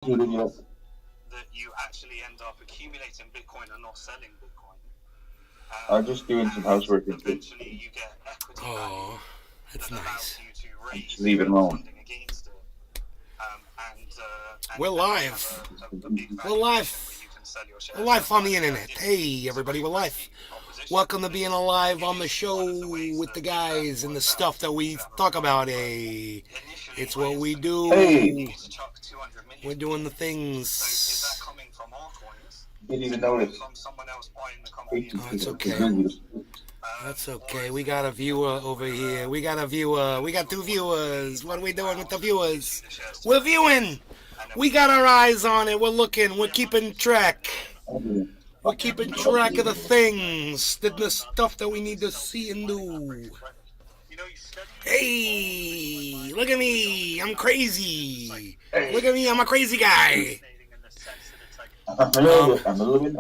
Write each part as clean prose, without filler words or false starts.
that you actually end up accumulating Bitcoin and not selling Bitcoin. I'm just doing some housework and eventually you get equity value that's that allows nice. you to raise leave it alone. funding against it. And We're live. We're live. We're live on the internet. Hey, everybody, we're live. Welcome to being alive on the show with the guys and the stuff that we talk about. Hey, it's what we do. Hey. We're doing the things. Didn't even notice. Oh, it's okay. That's okay. We got a viewer over here. We got a viewer. We got two viewers. What are we doing with the viewers? We're viewing. We got our eyes on it. We're looking. We're keeping track. We're keeping track of the things, the stuff that we need to see and do. Hey, look at me. I'm crazy. Look at me. I'm a crazy guy. I'm a little bit.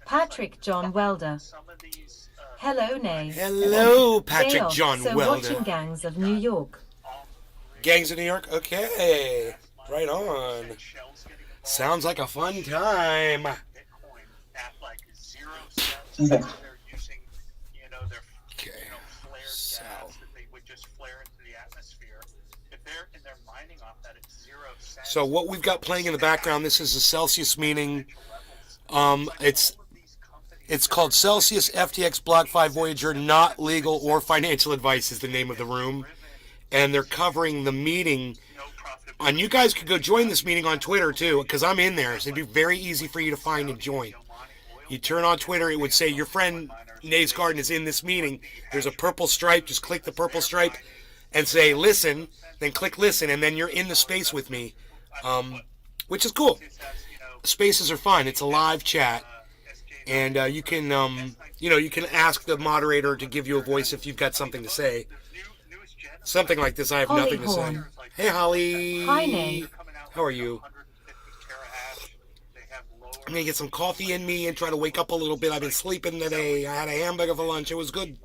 Patrick John Welder. Hello, Nay. Hello, Patrick John so Welder. Watching Gangs of New York. Gangs of New York? Okay. Right on. Sounds like a fun time. Okay. So what we've got playing in the background, this is a Celsius meeting. It's called Celsius FTX Block 5 Voyager, not legal or financial advice is the name of the room. And they're covering the meeting. And you guys could go join this meeting on Twitter too, because I'm in there. So it'd be very easy for you to find and join. You turn on Twitter, it would say your friend Nays Garden is in this meeting. There's a purple stripe. Just click the purple stripe and say listen. Then click listen, and then you're in the space with me, which is cool. Spaces are fun. It's a live chat. And you can ask the moderator to give you a voice if you've got something to say. Something like this, I have nothing to say. Hey, Holly. Hi, Nay. How are you? I'm going to get some coffee in me and try to wake up a little bit. I've been sleeping today. I had a hamburger for lunch. It was good.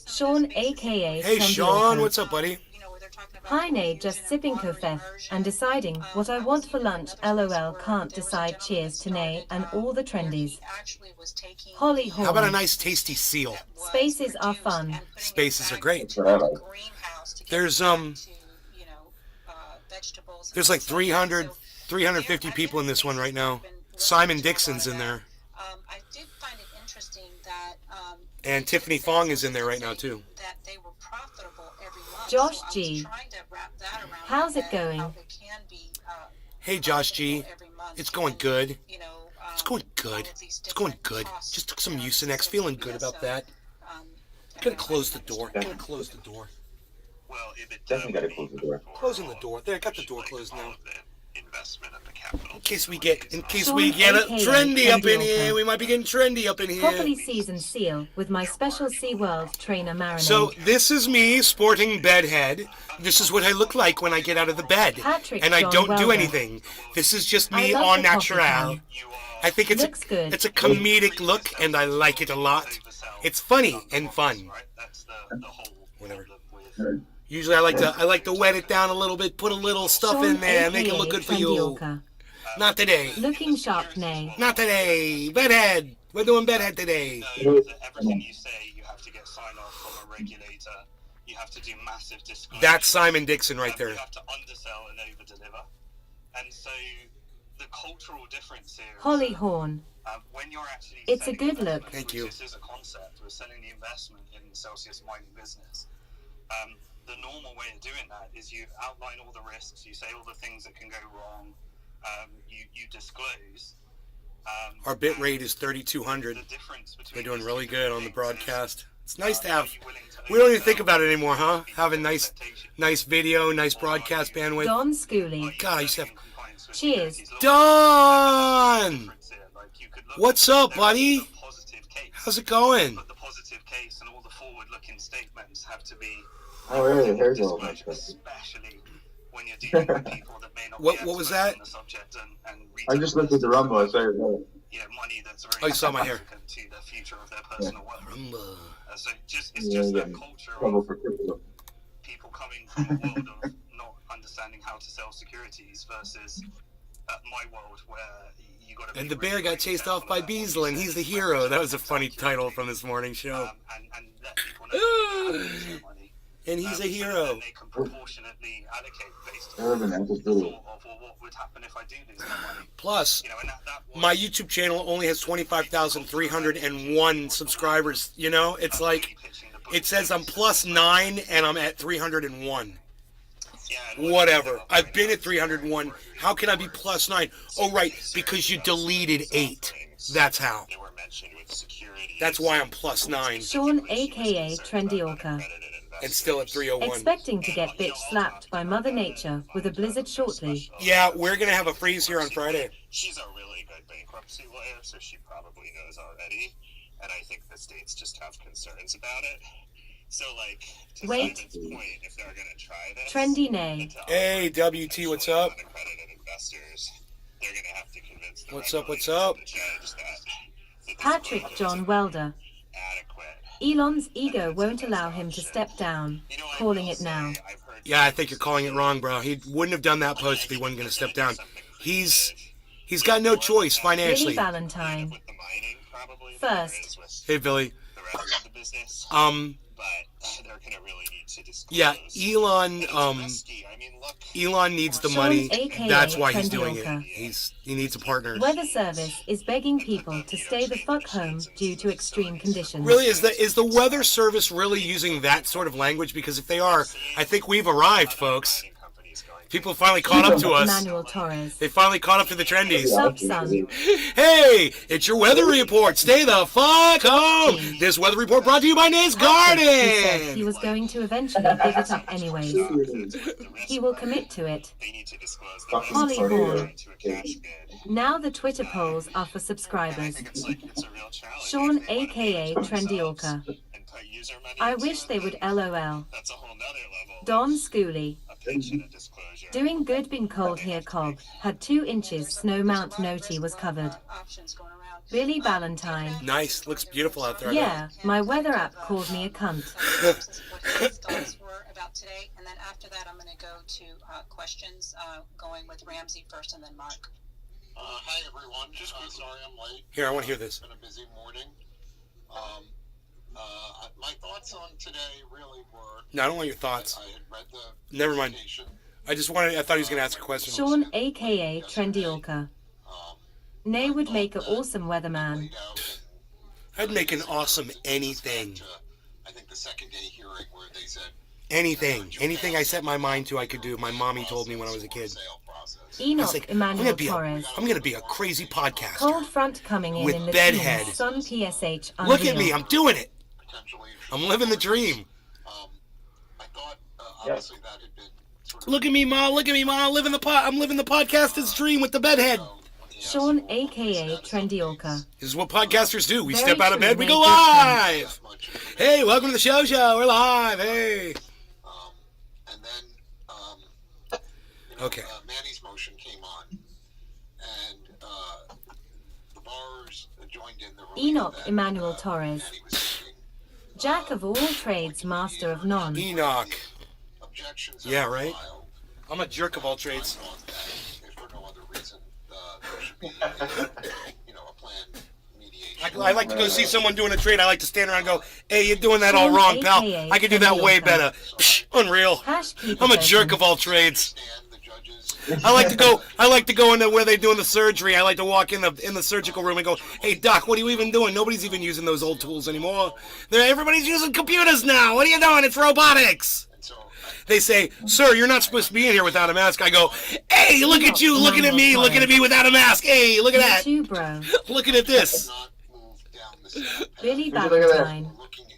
Sean, a.k.a. Hey, Sean. What's up, buddy? Hi, Nay, just sipping coffee and deciding what I want for lunch. LOL, can't decide. Cheers to Nay and all the trendies. Holly Horn. How about a nice tasty seal? Spaces are fun. Spaces are great. There's like 350 people in this one right now. Simon Dixon's in there. And Tiffany Fong is in there right now too. Josh G. How's it going? Hey, Josh G. It's going good. It's going good. It's going good. Just took some Mucinex. Feeling good about that. Gonna close the door. Definitely gotta close the door. Closing the door. There, I got the door closed now. In case we get a trendy up in here. We might be getting trendy up in here. Properly seasoned seal with my special SeaWorld trainer marinade. So this is me sporting bedhead. This is what I look like when I get out of the bed. Patrick And I John don't do Welder. anything. This is just me I love en the coffee natural. can. I think it's Looks good. it's a comedic look and I like it a lot. It's funny and fun. Whatever. Usually I like to wet it down a little bit, put a little stuff Sean, in there, make it aka look good for you. Trendy Not today. Looking sharp, Nay. Not today. Bedhead. We're doing bedhead today. Everything you say, you have to get sign off from a regulator. You have to do massive disclosure. That's Simon Dixon right there. You have to undersell and over-deliver. And so the cultural difference here is Holly Horn. when you're actually It's a selling good investment, look. Thank you. This is a concept. We're selling the investment in Celsius mining business. The normal way of doing that is you outline all the risks, you say all the things that can go wrong, you disclose. Our bit rate is 3,200. The difference between We're doing these really two good on the things broadcast. It's nice to are have. you willing to We don't even oversell think about it anymore, huh? Having nice expectations? video, nice broadcast bandwidth. Don Schooley. God, I used to have. Cheers. Don! What's up, buddy? How's it going? But the positive case and all the forward-looking statements have to be Oh, really? There's all disclosed, that stuff. especially when you're dealing with people that may not What be was experts that? on the subject and I just looked at the rumble. I saw it. money that's very Oh, you saw my hair. significant to the future of their personal wealth. Rumba. So it's Yeah, just yeah. that culture Trouble of for crypto. people coming from a world of not understanding how to sell securities versus my world where you got to. And the bear got chased off by Beasley, and he's the hero. That was a funny title from this morning show. And let people know how to use their money. And he's a So hero. that they can proportionately allocate based There have on been answers the to thought of what would happen if I do lose my money. Plus, You know, and that was, my YouTube channel only has 25,301 subscribers. You know, it's like, really pitching the book. it says I'm plus 9 and I'm at 301. Yeah, and Whatever. I've been at 301. How can I be plus 9? Oh, right, because you deleted 8. That's how. They were mentioned with security. That's why I'm plus 9 Sean, aka Trendy Orca, and still at 301. expecting to get bitch slapped by Mother Nature with a blizzard shortly. Yeah, we're going to have a freeze here on Friday. She's a really good bankruptcy lawyer, so she probably knows already. And I think the states just have concerns about it. So, like, to Wait. Simon's point, if they're going to try this, Trendy Nay. to Hey, WT, what's up? unaccredited investors, they're going to have to convince the What's up, what's regulators up? and the judge that this Patrick loan John is Welder. adequate. Elon's ego won't allow him to step down. You know, I Calling will it now. say, I've heard Yeah, I think you're calling it wrong, bro. He wouldn't have done that post if he wasn't going to step down. He's got no choice Billy financially. Valentine. with the mining, probably, First. than there is with Hey, Billy. the rest of the business. But they're going to really need to disclose. Yeah, Elon, And it's risky. I mean, look, Elon needs the Sean, money. aka That's why he's Trendy doing Orca. it. He needs a partner. Weather Service is begging people to stay the fuck home due to extreme conditions. Really, is the Weather Service really using that sort of language? Because if they are, I think we've arrived, folks. mining companies going People finally caught up to us. Emmanuel Torres. They finally caught up to the trendies. Sub Sun. Hey, it's your weather report. Stay the fuck home. This weather report brought to you by Nate's He said he Garden. was going to eventually give it up anyways. He will commit to it. They need to disclose the Fucking Holly funny, Horn. to a cash bid. Now the Twitter polls are for I subscribers. think it's a real challenge. Sean, If they wanna aka manage Trendy themselves Orca. and put user money I into wish it, they would LOL. That's a whole nother level. Don of Schooley. a pitch and a disclosure. Doing good been cold here Cobb. Had 2 inches snow mount noti was covered. Billy Valentine. Nice. Looks beautiful out there. Yeah, my weather app called me a cunt. What his thoughts were about today, and then after that, I'm going to go to questions, going with Ramsey first, and then Mark. Hi everyone. Sorry I'm late. Here, I want to hear this. It's been a busy morning. My thoughts on today really were. No, I don't want your thoughts. I had read the. Never mind. presentation. I thought he was going to ask a question. Sean, aka Trendy Orca. Um, Nay would make an awesome weatherman. laid out I'd make an awesome and anything. I think the second day hearing where they said Anything I set my mind to, I could do. My mommy told me when I was a kid. sale process. I Enoch was like, Emmanuel Torres. I'm gonna be a crazy podcaster. Cold front coming in With the bedhead. teens. Sun PSH unreal. Look at me, I'm doing it. Potentially. I'm living the dream. I thought obviously that had been sort of. Look at me, Ma. Look at me, Ma. I'm living the podcaster's dream with the bedhead. Sean, aka Trendy Orca. This is what podcasters do. We Very step out of true, bed, we made go good live. Much information. Hey, welcome to the show. We're live. Hey. And then, Okay. Manny's motion came on, and the bars joined in the relief Enoch that, Emmanuel Torres. Manny was seeking. Jack of all trades, master of none. The Enoch. objections Yeah, that were right. filed, I'm a jerk of all I trades. thought that if for no other reason, there should be, a planned mediation. I like to go see someone doing a trade. I like to stand around and go, hey, you're doing that all wrong, pal. I can do that way better. Psh, unreal. Hash people I'm a person. jerk of all trades. And the judges. I like to go into where they're doing the surgery. I like to walk in the surgical room and go, hey doc, what are you even doing? Nobody's even using those old tools anymore. Everybody's using computers now. What are you doing? It's robotics. And so They say, sir, you're not supposed to be in here without a mask. I go, hey, look at you, looking at me without a mask. Hey, look at You that. too, bro. Looking at this. not move down the same path. Billy Would you look at that? Valentine. Looking at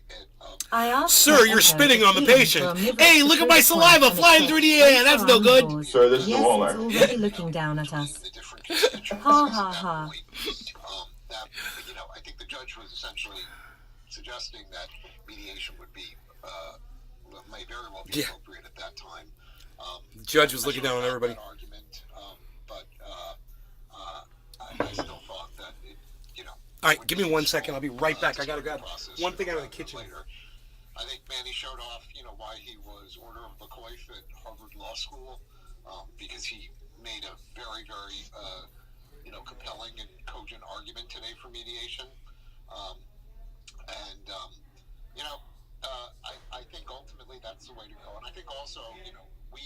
I asked Sir, her you're echo spitting if on the he was patient. omnivorous Hey, look at my to saliva and flying it through the said, air. That's no good. omnivores. Sir, this is Yes, Walmart. it's already looking down at us. the different constituencies. Ha, ha, ha. That, I think the judge was essentially suggesting that mediation would be, may very well be Yeah. appropriate at that time. The judge was looking down on I everybody. that argument, but I still thought that All right, give me 1 second. I'll be right back. I gotta grab one thing out of the kitchen. Later. I think Manny showed off, why he was Order of LaCoif at Harvard Law School, because he made a very, very, compelling and cogent argument today for mediation. I think ultimately that's the way to go. And I think also, we,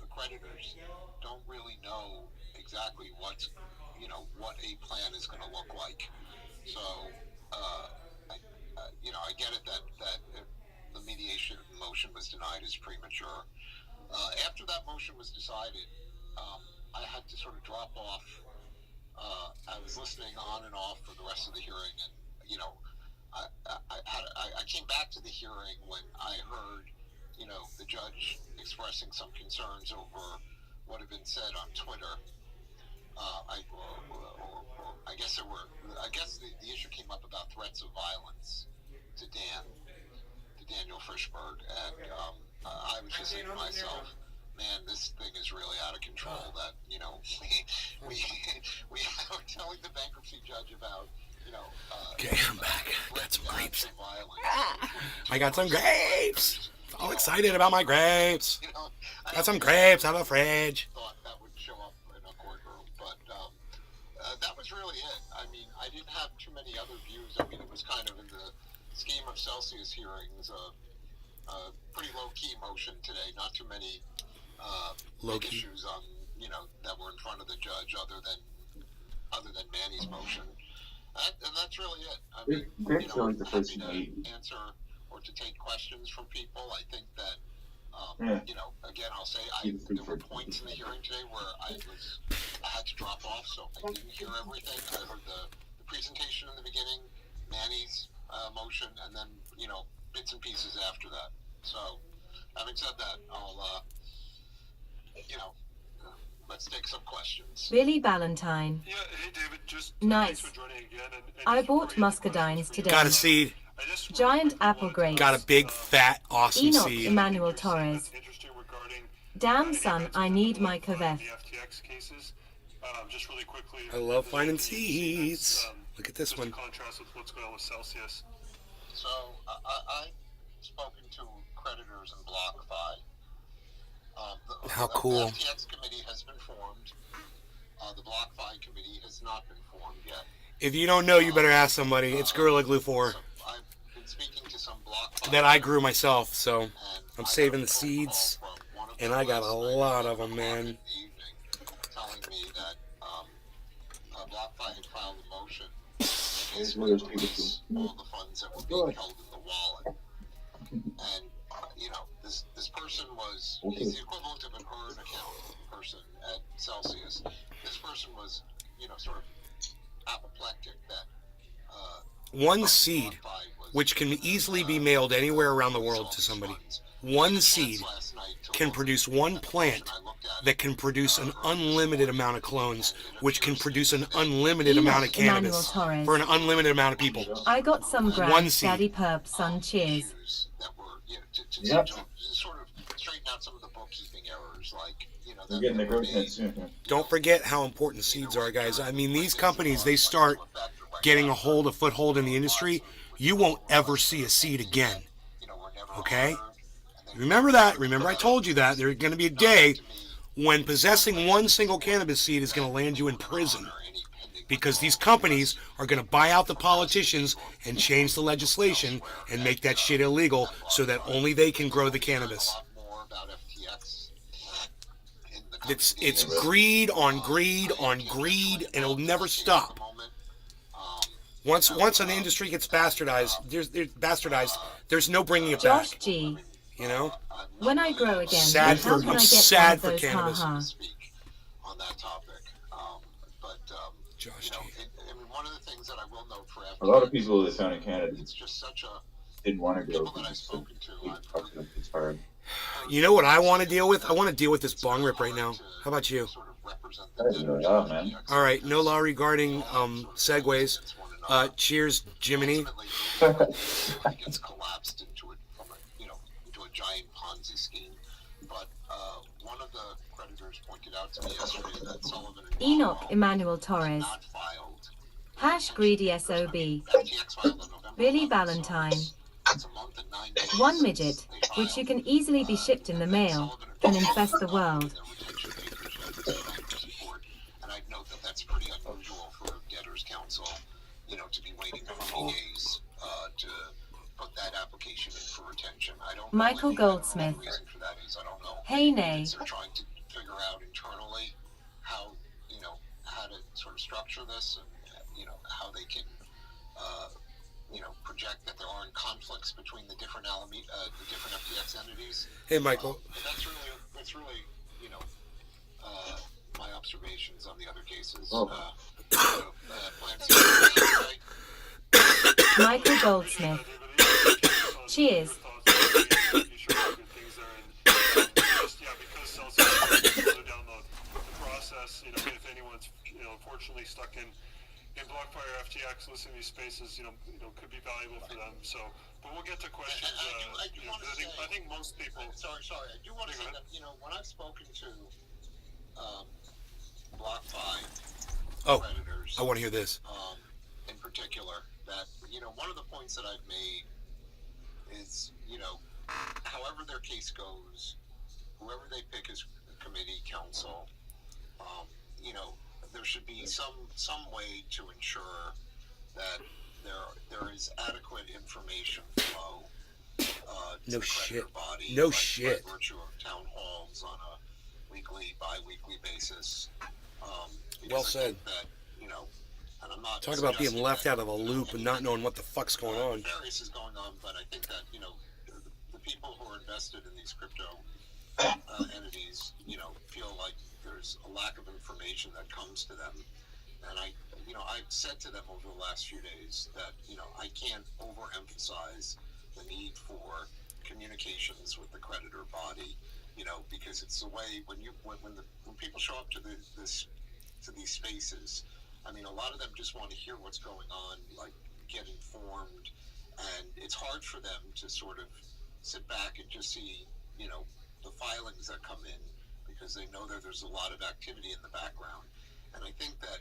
the creditors, don't really know exactly what a plan is going to look like. So, I get it that if the mediation motion was denied as premature. After that motion was decided, I had to sort of drop off. I was listening on and off for the rest of the hearing, and I came back to the hearing when I heard, the judge expressing some concerns over what had been said on Twitter. I guess the issue came up about threats of violence to Daniel Frischberg, and I was just thinking to myself, man, this thing is really out of control. That we were telling the bankruptcy judge about Okay, I'm back. Got some grapes. I got some grapes. All excited about my grapes. Got some grapes out of the fridge. Thought that would show up in a courtroom, but that was really it. I mean, I didn't have too many other views. I mean, it was kind of in the scheme of Celsius hearings, a pretty low-key motion today. Not too many big issues on that were in front of the judge, other than Manny's motion. And that's really it. I mean, I'm happy to answer or to take questions from people. I think that, again, I'll say there were points in the hearing today where I had to drop off, so I didn't hear everything. I heard the presentation in the beginning, Manny's motion, and then, bits and pieces after that. So, having said that, I'll, let's take some questions. Billy Ballantyne. Yeah, hey David, just Nice. thanks for joining again. And I just bought before you get muscadines questions for you, today. Got a seed. I just Giant really quickly apple wanted to grapes. Got a ask, big, fat, awesome Enoch seed. Emmanuel if there's something Torres. that's interesting regarding, Damn son, I need my the Kaveth. FTX cases. Just really quickly. I love there's finding anything you see that's, seeds. Look at this just one. in contrast with what's going on with Celsius. So, I've spoken to creditors in BlockFi. How cool. The FTX committee has been formed. The BlockFi committee has not been formed yet. If you don't know, you better ask somebody. It's Gorilla Glue 4 So I've been speaking to some BlockFi that I grew myself, so and I'm I saving got the a phone call seeds, from one of and them I got a last night lot at of them, 11:00 man. in the evening, telling me that BlockFi had filed a motion Here's to where those people release all the funds that were being held in the wallet. And this person he's the equivalent of an earn account person at Celsius. This person was sort of apoplectic that One seed, which can easily be mailed anywhere around the world to somebody. One seed can produce one plant that can produce an unlimited amount of clones, which can produce an unlimited amount of Emmanuel cannabis Torres. for an unlimited amount of people. I got some One grabs, seed. Daddy Perp, son, cheers. that were to Yep. sort of straighten out some of the bookkeeping errors, like We're getting the that were growth made, net soon. Don't forget how important seeds are, guys. I mean, these companies, they start getting a foothold in the industry. You won't ever see a seed again. were never Okay? honored, and they Remember that. Remember I told you that. There's going to be a day when possessing one single cannabis seed is going to land you in prison. any pending Because these companies are going to buy out the politicians and change the legislation and make that shit illegal so that only they can grow the cannabis. a lot more about FTX in the coming It's days. greed on greed on greed, and it'll never stop. Once an industry gets bastardized, there's no bringing it Josh back. G. You know? When I grow again, Sad how for- can I'm I get sad one of for those cannabis. haha? Speak on that topic, but Josh G. I mean, one of the things that I will note for FTX, A lot of people that sound in Canada it's just such a didn't want to go people that I've because spoken to. it's hard. You know what I want to deal with? I want to deal with this bong rip right now. How about you? Sort of represent That's the really odd, man. All right, no law regarding segues. Cheers, Jiminy. It gets collapsed into into a giant Ponzi scheme. But one of the creditors pointed out to me yesterday that Sullivan and Enoch Cromwell Emmanuel had Torres. not filed #GreedySOB. FTX filed on November Billy 11th, Valentine. so it's a month and 9 days One since midget, they which you filed. can easily be shipped in the And mail, Sullivan and can Fisher infest the are world. their retention papers notice of bankruptcy court. And I'd note that that's pretty unusual for debtors counsel, to be waiting for many days to put that application in for retention. I don't know. Michael I think- I don't know what Goldsmith. the reason for that is. I don't know. Hey Nay. They're trying to figure out internally how to sort of structure this and how they can project that there aren't conflicts between the different different FTX entities. Hey, Michael. But that's really my observations on the other cases. Oh. Lance, Michael Goldsmith. Cheers. Because Celsius down the process, if anyone's unfortunately stuck in BlockFire FTX, listening to these spaces, could be valuable for them. So, but we'll get to questions. I think most people. Sorry. I do want to say that when I've spoken to BlockFi creditors, I want to hear this. in particular, that one of the points that I've made is however their case goes, whoever they pick as committee counsel, there should be some way to ensure that there is adequate information flow to No the shit. creditor body No by shit. virtue of town halls on a weekly, bi-weekly basis. Because Well I said. think that, and I'm not Talk about being suggesting left that, out of a loop and not knowing what the fuck's going on. Various is going on, but I think that the people who are invested in these crypto entities, feel like there's a lack of information that comes to them, and I've said to them over the last few days that I can't overemphasize the need for communications with the creditor body, because it's the way when people show up to these spaces. I mean, a lot of them just want to hear what's going on, like get informed, and it's hard for them to sort of sit back and just see, the filings that come in, because they know that there's a lot of activity in the background. And I think that,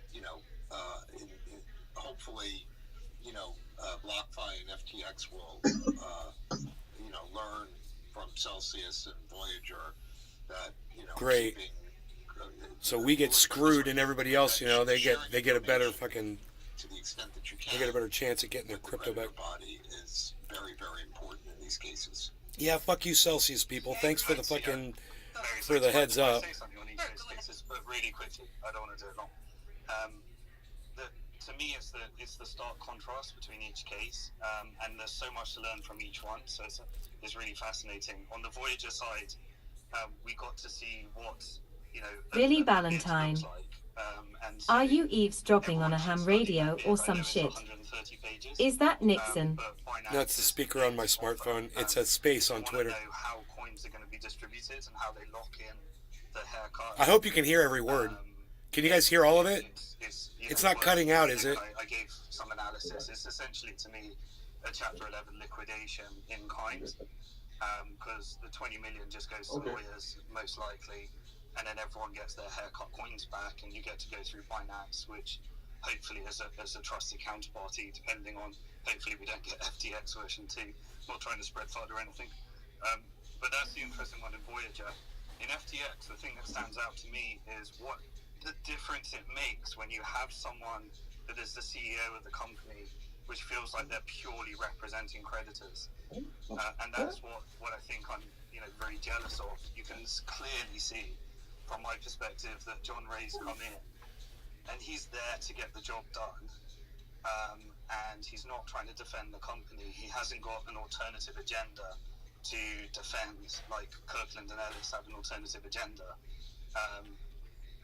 hopefully, BlockFi and FTX will, learn from Celsius and Voyager that, Great. keeping, So we get screwed and everybody else, they get a better fucking, to the extent that you can, they get a better chance at getting their with the crypto back. creditor body is very, very important in these cases. Yeah, fuck you, Celsius people. Thanks for the fucking, Very for the heads up. Say something on each of those cases, but really quickly. I don't want to do it long. To me, it's the stark contrast between each case, and there's so much to learn from each one. So it's really fascinating. On the Voyager side, we got to see what Billy a bid Valentine. looks like, and so Are you eavesdropping on a everyone's ham just radio studying or it. I some know it's shit? 130 pages, Is that Nixon? but finance No, it's the is speaker on my often, smartphone. It says space on want to Twitter. know how coins are going to be distributed and how they lock in the haircut. I hope you can hear every word. Can you guys hear all of it? It's not cutting out, is it? I gave some analysis. It's essentially, to me, a Chapter 11 liquidation in kind, because the 20 million just goes to lawyers, most likely, and then everyone gets their haircut coins back, and you get to go through Binance, which hopefully is a trusted counterparty, depending on, hopefully we don't get FTX version 2. Not trying to spread FUD or anything. But that's the interesting one in Voyager. In FTX, the thing that stands out to me is what the difference it makes when you have someone that is the CEO of the company, which feels like they're purely representing creditors. And that's what I think I'm very jealous of. You can clearly see, from my perspective, that John Ray's come in, and he's there to get the job done. And he's not trying to defend the company. He hasn't got an alternative agenda to defend, like Kirkland and Ellis have an alternative agenda.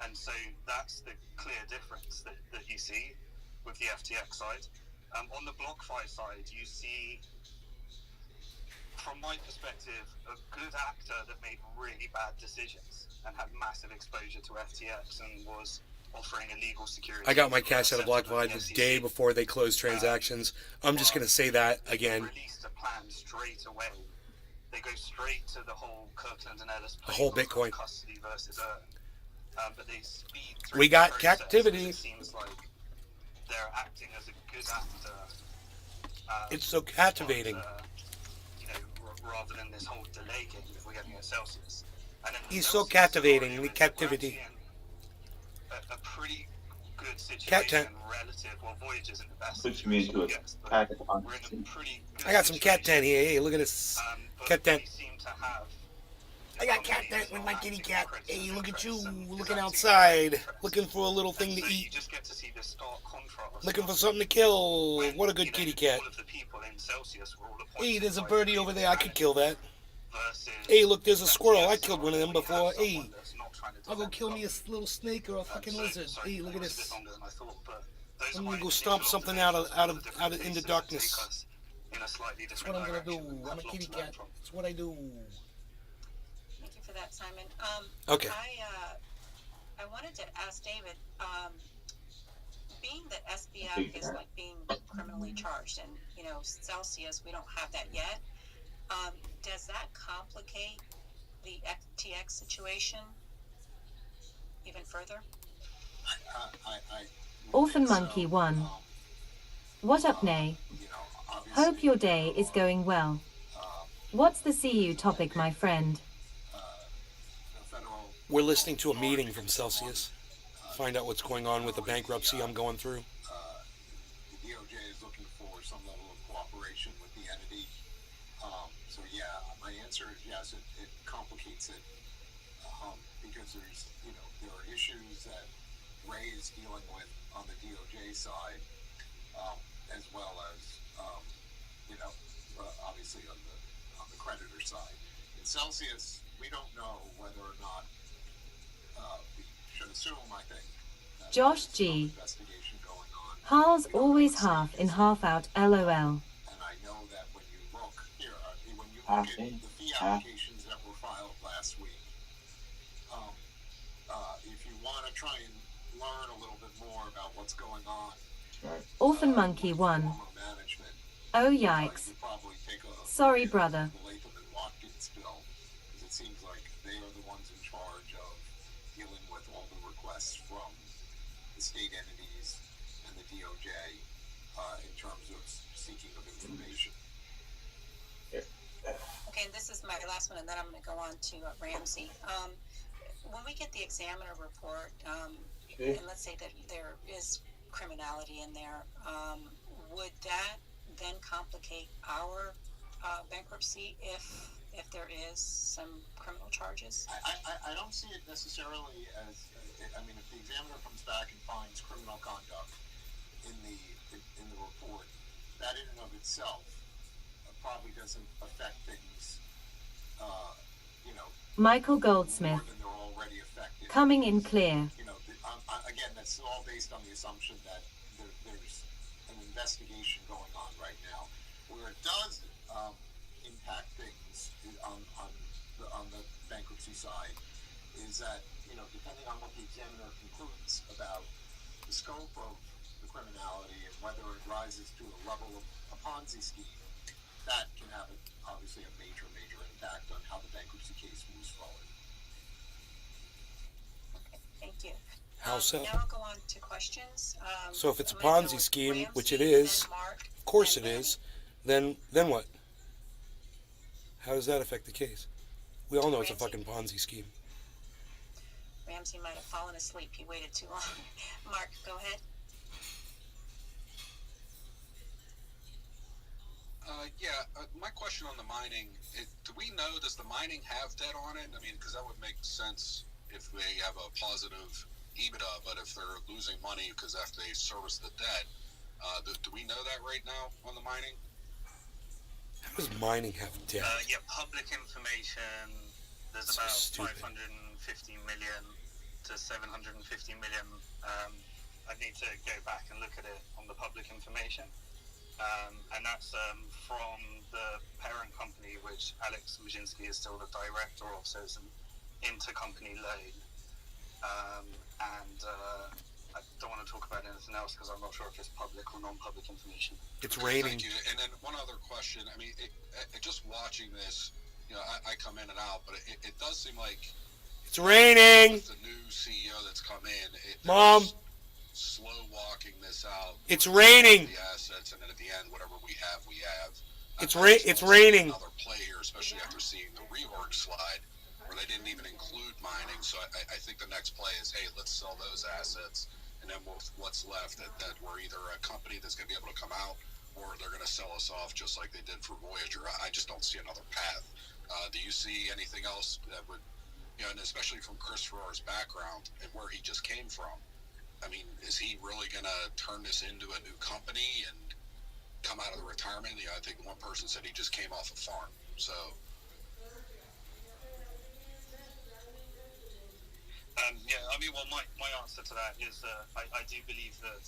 And so that's the clear difference that you see with the FTX side. On the BlockFi side, you see, from my perspective, a good actor that made really bad decisions and had massive exposure to FTX and was offering illegal security. I got my cash out of BlockFi the day before they closed transactions. I'm just going to say that again. They released a plan straight away. They go straight to the whole Kirkland and Ellis The whole playbook Bitcoin. of custody versus earn. But they speed through We the got process, captivity. It seems like they're acting as a good actor. It's so captivating. You know, rather than this whole delay game that we're getting at Celsius. And then He's so Celsius captivating, story the is that captivity. we're actually in a pretty good Cat situation tent. relative. Well, Voyage isn't the best. Puts me into a yes, but pack of we're in a punches. pretty good I got some cat tent situation. here. Hey, look at this But cat tent. we seem to have I got cat companies tent with not my kitty acting cat. in Hey, look at you, Chris's interest and looking is acting in outside, their interest. looking for a little thing And to so you eat, just get to see this stark contrast. looking for of something to kill. when, What a good you know, kitty cat. all of the people in Celsius were all Hey, appointed there's a by birdie over there. I could kill that. versus Hey, look, there's a squirrel. I FTX killed one of them where you before. have someone Hey, that's not trying to I'll go defend kill the me a little snake or a fucking lizard. sorry, Hey, look at that was a bit this. longer than I thought, but those I'm are gonna my go stomp initial something out of observations of the into different darkness. pieces that take us in a slightly That's different what I'm gonna do. direction that I'm a we've kitty lots to learn cat. from. That's what I do. Thank you for that, Simon. Okay. I wanted to ask David, being that Big SBF is cat. like being criminally charged, and you know Celsius, we don't have that yet. Does that complicate the FTX situation even further? Orphan Monkey 1. What up, Nay? Hope your day is going well. What's the CU topic, my friend? We're listening to a meeting from Celsius. Find out what's going on with the bankruptcy I'm going through. The DOJ is looking for some level of cooperation with the entity. So yeah, my answer is yes. It complicates it because there's there are issues that Ray is dealing with on the DOJ side, as well as obviously on the creditor side. In Celsius, we don't know whether or not we should assume. I think. Josh there's G. some investigation going on. Ha's We don't always know half what's in, half out, lol. And I know that when you look here, when you look at the fee applications that were filed last week, if you want to try and learn a little bit more about what's going on, Right. Orphan Monkey with 1. former management, Oh you yikes. could probably take a Sorry, look at brother. the Latham and Watkins bill, because it seems like they are the ones in charge of dealing with all the requests from the state entities and the DOJ in terms of seeking of information. Okay, and this is my last one, and then I'm going to go on to Ramsey. When we get the examiner report, Okay. and let's say that there is criminality in there, would that then complicate our bankruptcy if there is some criminal charges? I don't see it necessarily as, I mean, if the examiner comes back and finds criminal conduct in the report, that in and of itself probably doesn't affect things, Michael more Goldsmith. than they're already affected. Coming in clear. Again, that's all based on the assumption that there's an investigation going on right now. Where it does impact things on the bankruptcy side is that, depending on what the examiner concludes about the scope of the criminality and whether it rises to a level of a Ponzi scheme, that can have obviously a major impact on how the bankruptcy case moves forward. Okay, thank you. How so? Now I'll go on to questions. So if it's a I'm gonna go Ponzi with scheme, Ramsey, which it then is, Mark, of course and it then is, then what? How does that affect the case? We all know it's a Ramsey. fucking Ponzi scheme. Ramsey might have fallen asleep. He waited too long. Mark, go ahead. My question on the mining, do we know, does the mining have debt on it? I mean, because that would make sense if they have a positive EBITDA, but if they're losing money because after they service the debt, do we know that right now on the mining? How does mining have debt? Public information. There's So about stupid. 550 million to 750 million. I need to go back and look at it on the public information. And that's from the parent company, which Alex Maszynski is still the director of, so it's an intercompany loan. I don't want to talk about anything else because I'm not sure if it's public or non-public information. It's Okay, raining. Thank you. And then one other question. I mean, just watching this, I come in and out, but it does seem like It's raining! with the new CEO that's come in, Mom! slow walking this out. It's raining. The assets, and then at the end, whatever we have, we have. It's It's raining. Another play here, especially after seeing the reorg slide, where they didn't even include mining. So I think the next play is, hey, let's sell those assets, and then what's left, that we're either a company that's going to be able to come out, or they're going to sell us off just like they did for Voyager. I just don't see another path. Do you see anything else that would, and especially from Chris Farrar's background and where he just came from? I mean, is he really going to turn this into a new company and come out of the retirement? I think one person said he just came off a farm. So. My answer to that is I do believe that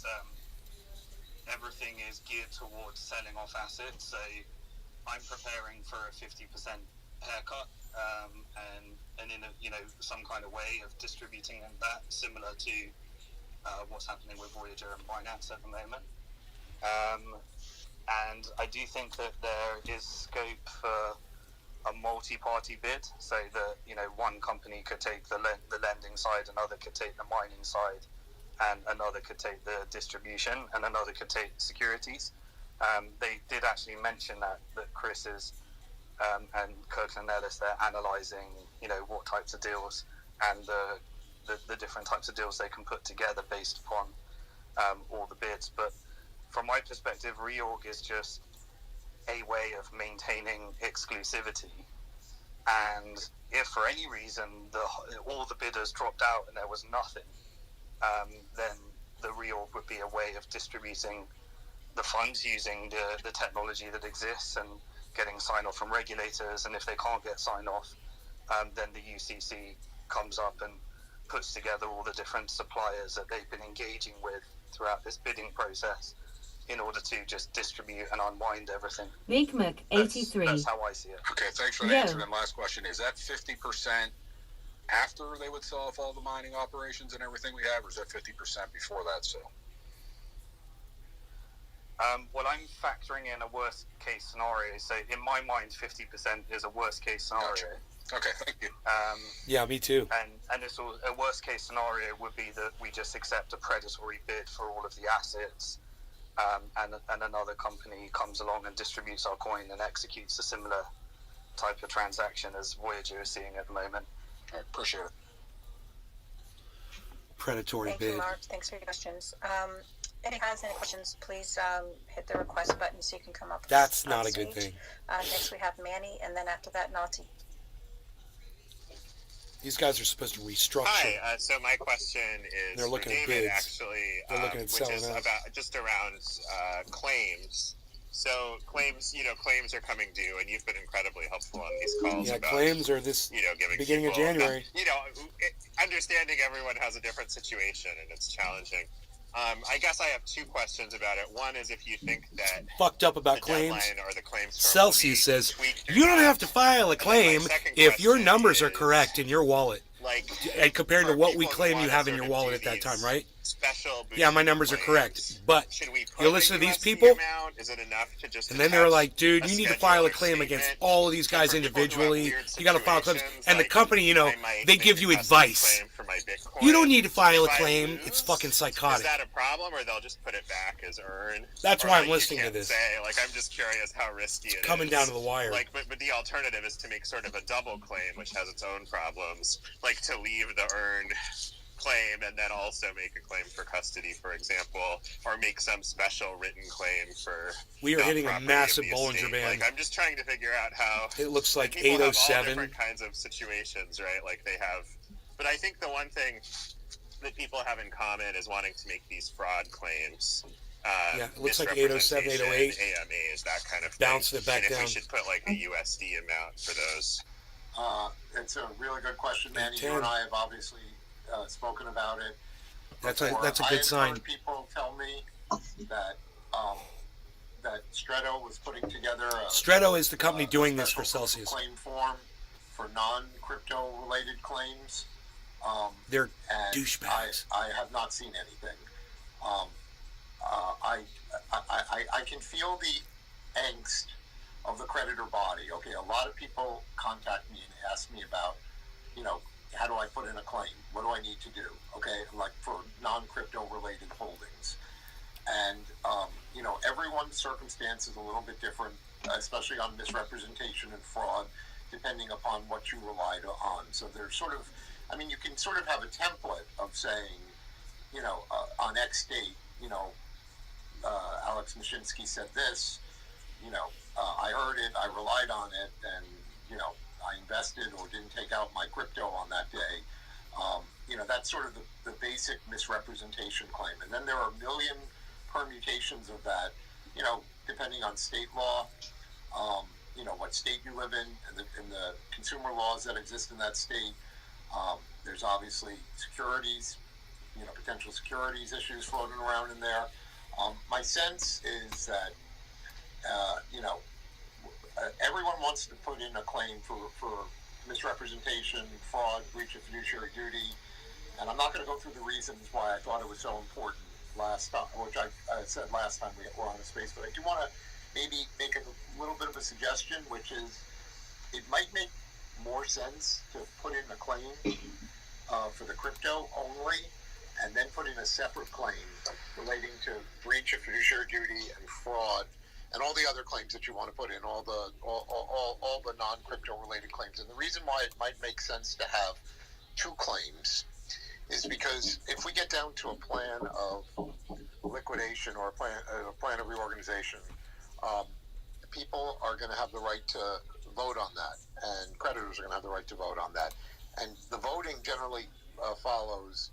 everything is geared towards selling off assets. So I'm preparing for a 50% haircut, and in some kind of way of distributing that, similar to what's happening with Voyager and Binance at the moment. And I do think that there is scope for a multi-party bid, so that one company could take the lending side, another could take the mining side, and another could take the distribution, and another could take securities. They did actually mention that Chris is and Kirkland Ellis, they're analysing what types of deals and the different types of deals they can put together based upon all the bids. But from my perspective, reorg is just a way of maintaining exclusivity, and if for any reason all the bidders dropped out and there was nothing, then the reorg would be a way of distributing the funds using the technology that exists and getting sign-off from regulators. And if they can't get sign-off, then the UCC comes up and puts together all the different suppliers that they've been engaging with throughout this bidding process in order to just distribute and unwind everything. Bigmac 83. That's how I see it. Okay, thanks for the answer. And last question, is that 50% after they would sell off all the mining operations and everything we have, or is that 50% before that sale? Well, I'm factoring in a worst case scenario, so in my mind 50% is a worst case scenario. Gotcha. Okay, thank you. Yeah, me too. And it's a worst case scenario would be that we just accept a predatory bid for all of the assets, and another company comes along and distributes our coin and executes a similar type of transaction as Voyager is seeing at the moment. All right, appreciate it. Predatory Thank bid. you, Mark. Thanks for your questions. If anyone has any questions, please hit the request button so you can come up. That's on not a stage. good thing. Next we have Manny, and then after that, Nati. These guys are supposed to restructure. Hi. So my question is They're looking for at David, bids. actually, They're looking at which selling is out. about just around claims. So claims are coming due, and you've been incredibly helpful on these calls. Yeah, about, claims are this giving beginning of people, January. Understanding everyone has a different situation and it's challenging. I guess I have two questions about it. One is if you think that Fucked up about the claims. deadline or the claims term Celsius will be says tweaked or you don't not. have to file a And then my claim second if your question numbers are is, correct in your wallet, like, and compared to for what we people who claim you wanna have in sort your of wallet do at that these time, right? Special Yeah, my boosted numbers are claims, correct. But should we put you listen to the these USD people, amount? Is it enough to just and then they're attach like, dude, a you need to schedule file a or claim against statement? all of these guys So for people who have individually. weird You got to file claims. situations, And the like, company, I might they make give a you custom advice. claim for my Bitcoin. You don't need to file a If I claim. lose, It's fucking Is psychotic. that a problem, or they'll just put it back as earn? That's Or, why I'm like, you listening to can't this. Say, like, I'm just curious how risky it is. Coming down to the wire. Like, but the alternative is to make sort of a double claim, which has its own problems. Like to leave the earned claim and then also make a claim for custody, for example, or make some special written claim for. We are hitting a property of massive the Bollinger estate. Band. Like, I'm just trying to figure out how. It looks like People have all 807. different kinds of situations, right? Like they have, but I think the one thing that people have in common is wanting to make these fraud claims. Yeah, it looks like 807, 808. AMAs, that kind of thing. Bouncing it back and if down. we should put like a USD amount for those. It's a really good question, Manny. You 10. and I have obviously spoken about it. That's before. a I good have sign. heard people tell me that that Stretto was putting together a Stretto is the company doing this for special Celsius. claim form for non-crypto related claims. They're And douchebags. I have not seen anything. I can feel the angst of the creditor body. Okay, a lot of people contact me and ask me about, how do I put in a claim. What do I need to do? Okay, like for non-crypto related holdings. And, everyone's circumstance is a little bit different, especially on misrepresentation and fraud, depending upon what you relied on. So there's sort of, you can sort of have a template of saying, on X date, Alex Mashinsky said this, I heard it, I relied on it, and, I invested or didn't take out my crypto on that day. That's sort of the basic misrepresentation claim. And then there are a million permutations of that, depending on state law, what state you live in, and the consumer laws that exist in that state. There's obviously securities, potential securities issues floating around in there. My sense is that, everyone wants to put in a claim for misrepresentation, fraud, breach of fiduciary duty, and I'm not going to go through the reasons why I thought it was so important last time, which I said last time we were on the space, but I do want to maybe make a little bit of a suggestion, which is it might make more sense to put in a claim for the crypto only, and then put in a separate claim relating to breach of fiduciary duty and fraud and all the other claims that you want to put in, all the non-crypto related claims. And the reason why it might make sense to have two claims is because if we get down to a plan of liquidation or a plan of reorganization, people are going to have the right to vote on that, and creditors are going to have the right to vote on that. And the voting generally follows,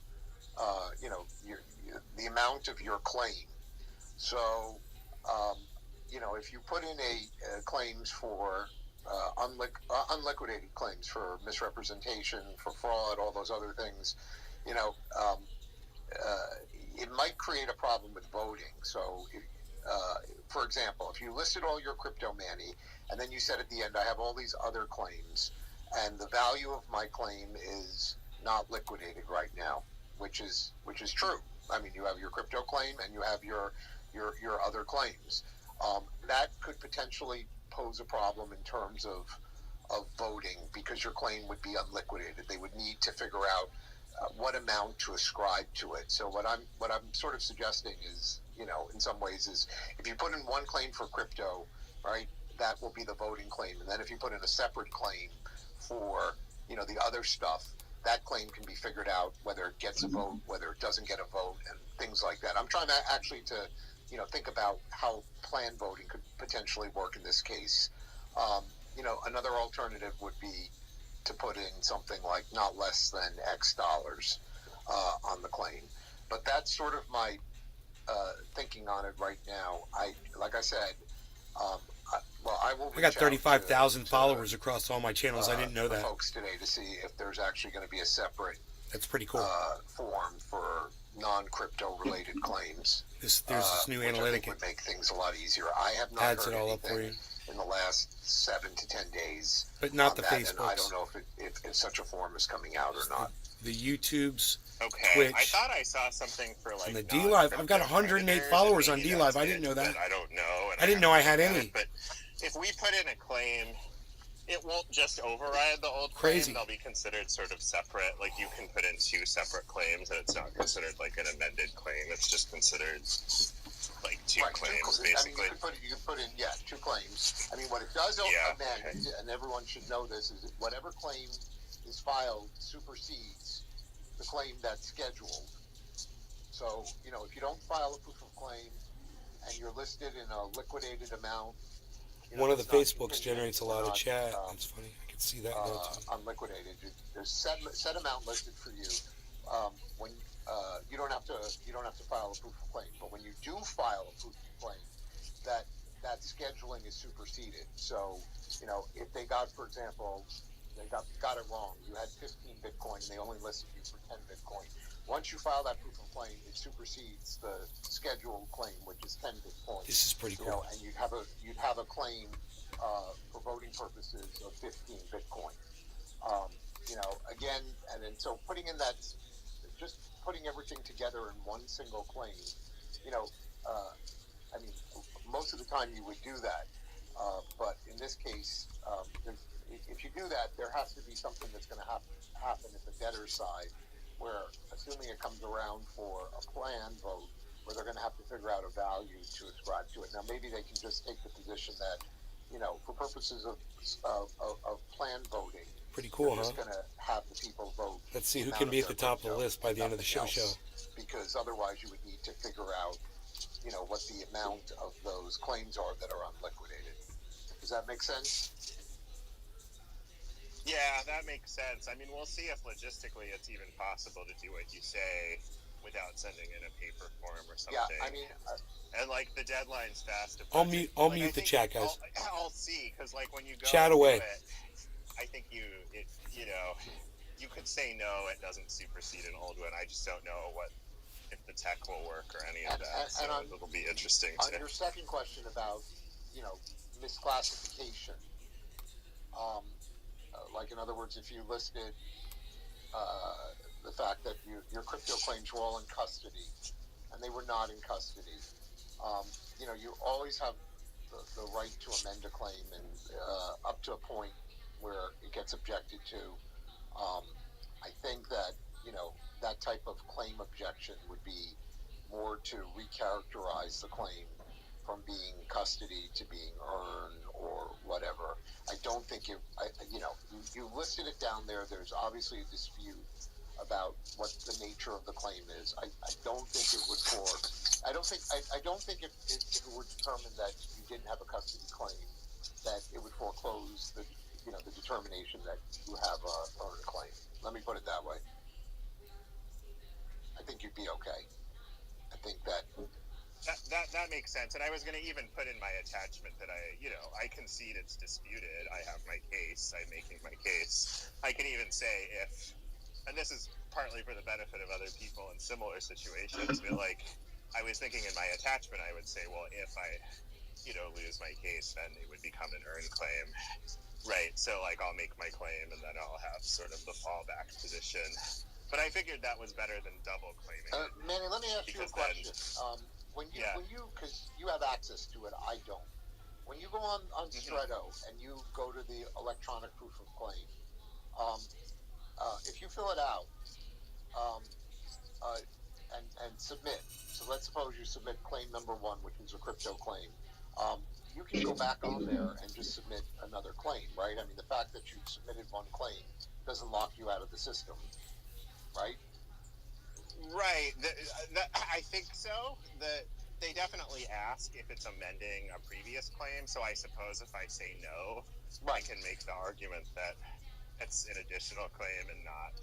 the amount of your claim. So, if you put in a claims for unliquidated claims for misrepresentation, for fraud, all those other things, it might create a problem with voting. So, for example, if you listed all your crypto money and then you said at the end, I have all these other claims, and the value of my claim is not liquidated right now, which is true. You have your crypto claim and you have your other claims. That could potentially pose a problem in terms of voting, because your claim would be unliquidated. They would need to figure out what amount to ascribe to it. So what I'm sort of suggesting is, in some ways, is if you put in one claim for crypto, right, that will be the voting claim, and then if you put in a separate claim for the other stuff, that claim can be figured out whether it gets a vote, whether it doesn't get a vote, and things like that. I'm trying to actually think about how plan voting could potentially work in this case. Another alternative would be to put in something like not less than X dollars on the claim. But that's sort of my thinking on it right now. Like I said, I will. I got 35,000 followers across all my channels. I didn't know that. Folks today to see if there's actually going to be a separate. That's pretty cool. Form for non-crypto related claims. There's this new which analytic. I think would make things a lot easier. I have not Adds heard it all up for anything in the last 7 to 10 days. But not on the that, and I Facebooks. don't know if such a form is coming out or not. The YouTubes, Okay, Twitch, I thought I saw something for like and the D Live. I've got 108 followers on D Live. I didn't know that. I don't know. And I didn't know I had haven't any. But if we put in a claim, it won't just override the old Crazy. claim. They'll be considered sort of separate. Like you can put in 2 separate claims, and it's not considered like an amended claim. It's just considered like 2 claims, basically. You could put in 2 claims. What it does amend, and everyone should know this, is that whatever claim is filed supersedes the claim that's scheduled. So, if you don't file a proof of claim and you're listed in a liquidated amount, one of the it's not Facebooks generates a lot of not, chat. That's funny. I can see that now too. Unliquidated. There's set amount listed for you. When you don't have to file a proof of claim, but when you do file a proof of claim, that scheduling is superseded. So, if they got, for example, they got it wrong. You had 15 Bitcoin and they only listed you for 10 Bitcoin. Once you file that proof of claim, it supersedes the scheduled claim, which is 10 Bitcoin. This is pretty cool. And you'd have a claim for voting purposes of 15 Bitcoin. Again, and then so putting in that, just putting everything together in one single claim. Most of the time you would do that, but in this case, if you do that, there has to be something that's going to happen at the debtor side, where, assuming it comes around for a plan vote, where they're going to have to figure out a value to ascribe to it. Now, maybe they can just take the position that, for purposes of plan voting, Pretty cool, they're huh? just going to have the people vote. Let's see who amount can of be at their the top of the vote, list by the end of the show. nothing else. Because otherwise you would need to figure out, what the amount of those claims are that are unliquidated. Does that make sense? Yeah, that makes sense. I mean, we'll see if logistically it's even possible to do what you say without sending in a paper form or something. Yeah, I mean, and the deadline's fast I'll approaching. mute. I'll mute the chat, guys. I'll see, because when you go Chat into away. it, I think you could say no, it doesn't supersede an old one. I just don't know if the tech will work or any of that. So it'll be interesting. On your second question about, misclassification, in other words, if you listed the fact that your crypto claims were all in custody, and they were not in custody, you always have the right to amend a claim, and up to a point where it gets objected to. I think that, that type of claim objection would be more to recharacterize the claim from being custody to being earned or whatever. I don't think you listed it down there. There's obviously a dispute about what the nature of the claim is. I don't think it would I don't think if it were determined that you didn't have a custody claim, that it would foreclose the determination that you have a earned claim. Let me put it that way. I think you'd be okay. I think that makes sense. And I was going to even put in my attachment that I concede it's disputed. I have my case. I'm making my case. I can even say and this is partly for the benefit of other people in similar situations, but I was thinking in my attachment, I would say, well, if I, lose my case, then it would become an earned claim. Right. So I'll make my claim and then I'll have sort of the fallback position. But I figured that was better than double claiming. Manny, let me ask you a question. When you, because you have access to it, I don't. When you go on Stretto and you go to the electronic proof of claim, if you fill it out and submit, so let's suppose you submit claim number 1, which is a crypto claim, you can go back on there and just submit another claim, right? I mean, the fact that you submitted one claim doesn't lock you out of the system, right? Right. I think so. They definitely ask if it's amending a previous claim, so I suppose if I say no, I can make the argument that it's an additional claim and not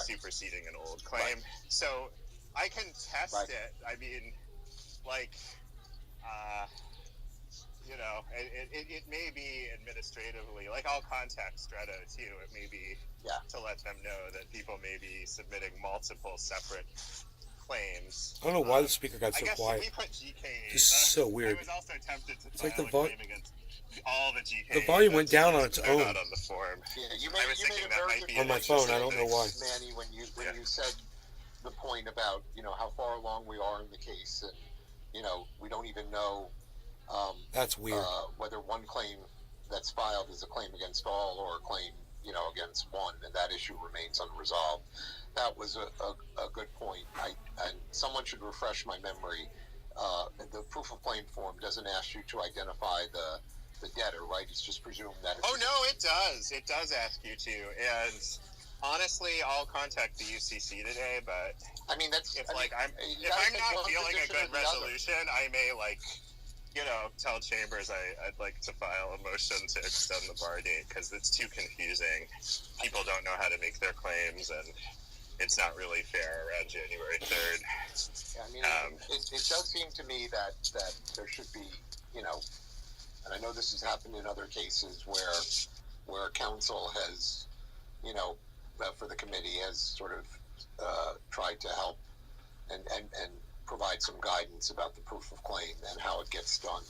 superseding an old claim. So I can test it. I mean, it may be administratively, I'll contact Stretto too. It may be to let them know that people may be submitting multiple separate claims. I don't know why the speaker got so quiet. We put GK. This is so weird. I was also tempted to It's like file a claim against all the GK. The volume went down on its own. Not on the form. Yeah, I was thinking that might be on my phone. I don't know why. Manny, when you said the point about how far along we are in the case, and we don't even know. That's weird. Whether one claim that's filed is a claim against all or a claim, against one, and that issue remains unresolved. That was a good point. And someone should refresh my memory. The proof of claim form doesn't ask you to identify the debtor, right? It's just presumed that. Oh no, it does. It does ask you to. And honestly, I'll contact the UCC today. But I mean, if I'm not feeling a good resolution, I may tell Chambers I'd like to file a motion to extend the bar date because it's too confusing. People don't know how to make their claims, and it's not really fair around January 3rd. Yeah, I mean, it does seem to me that there should be, and I know this has happened in other cases where counsel has, for the committee has sort of tried to help and provide some guidance about the proof of claim and how it gets done.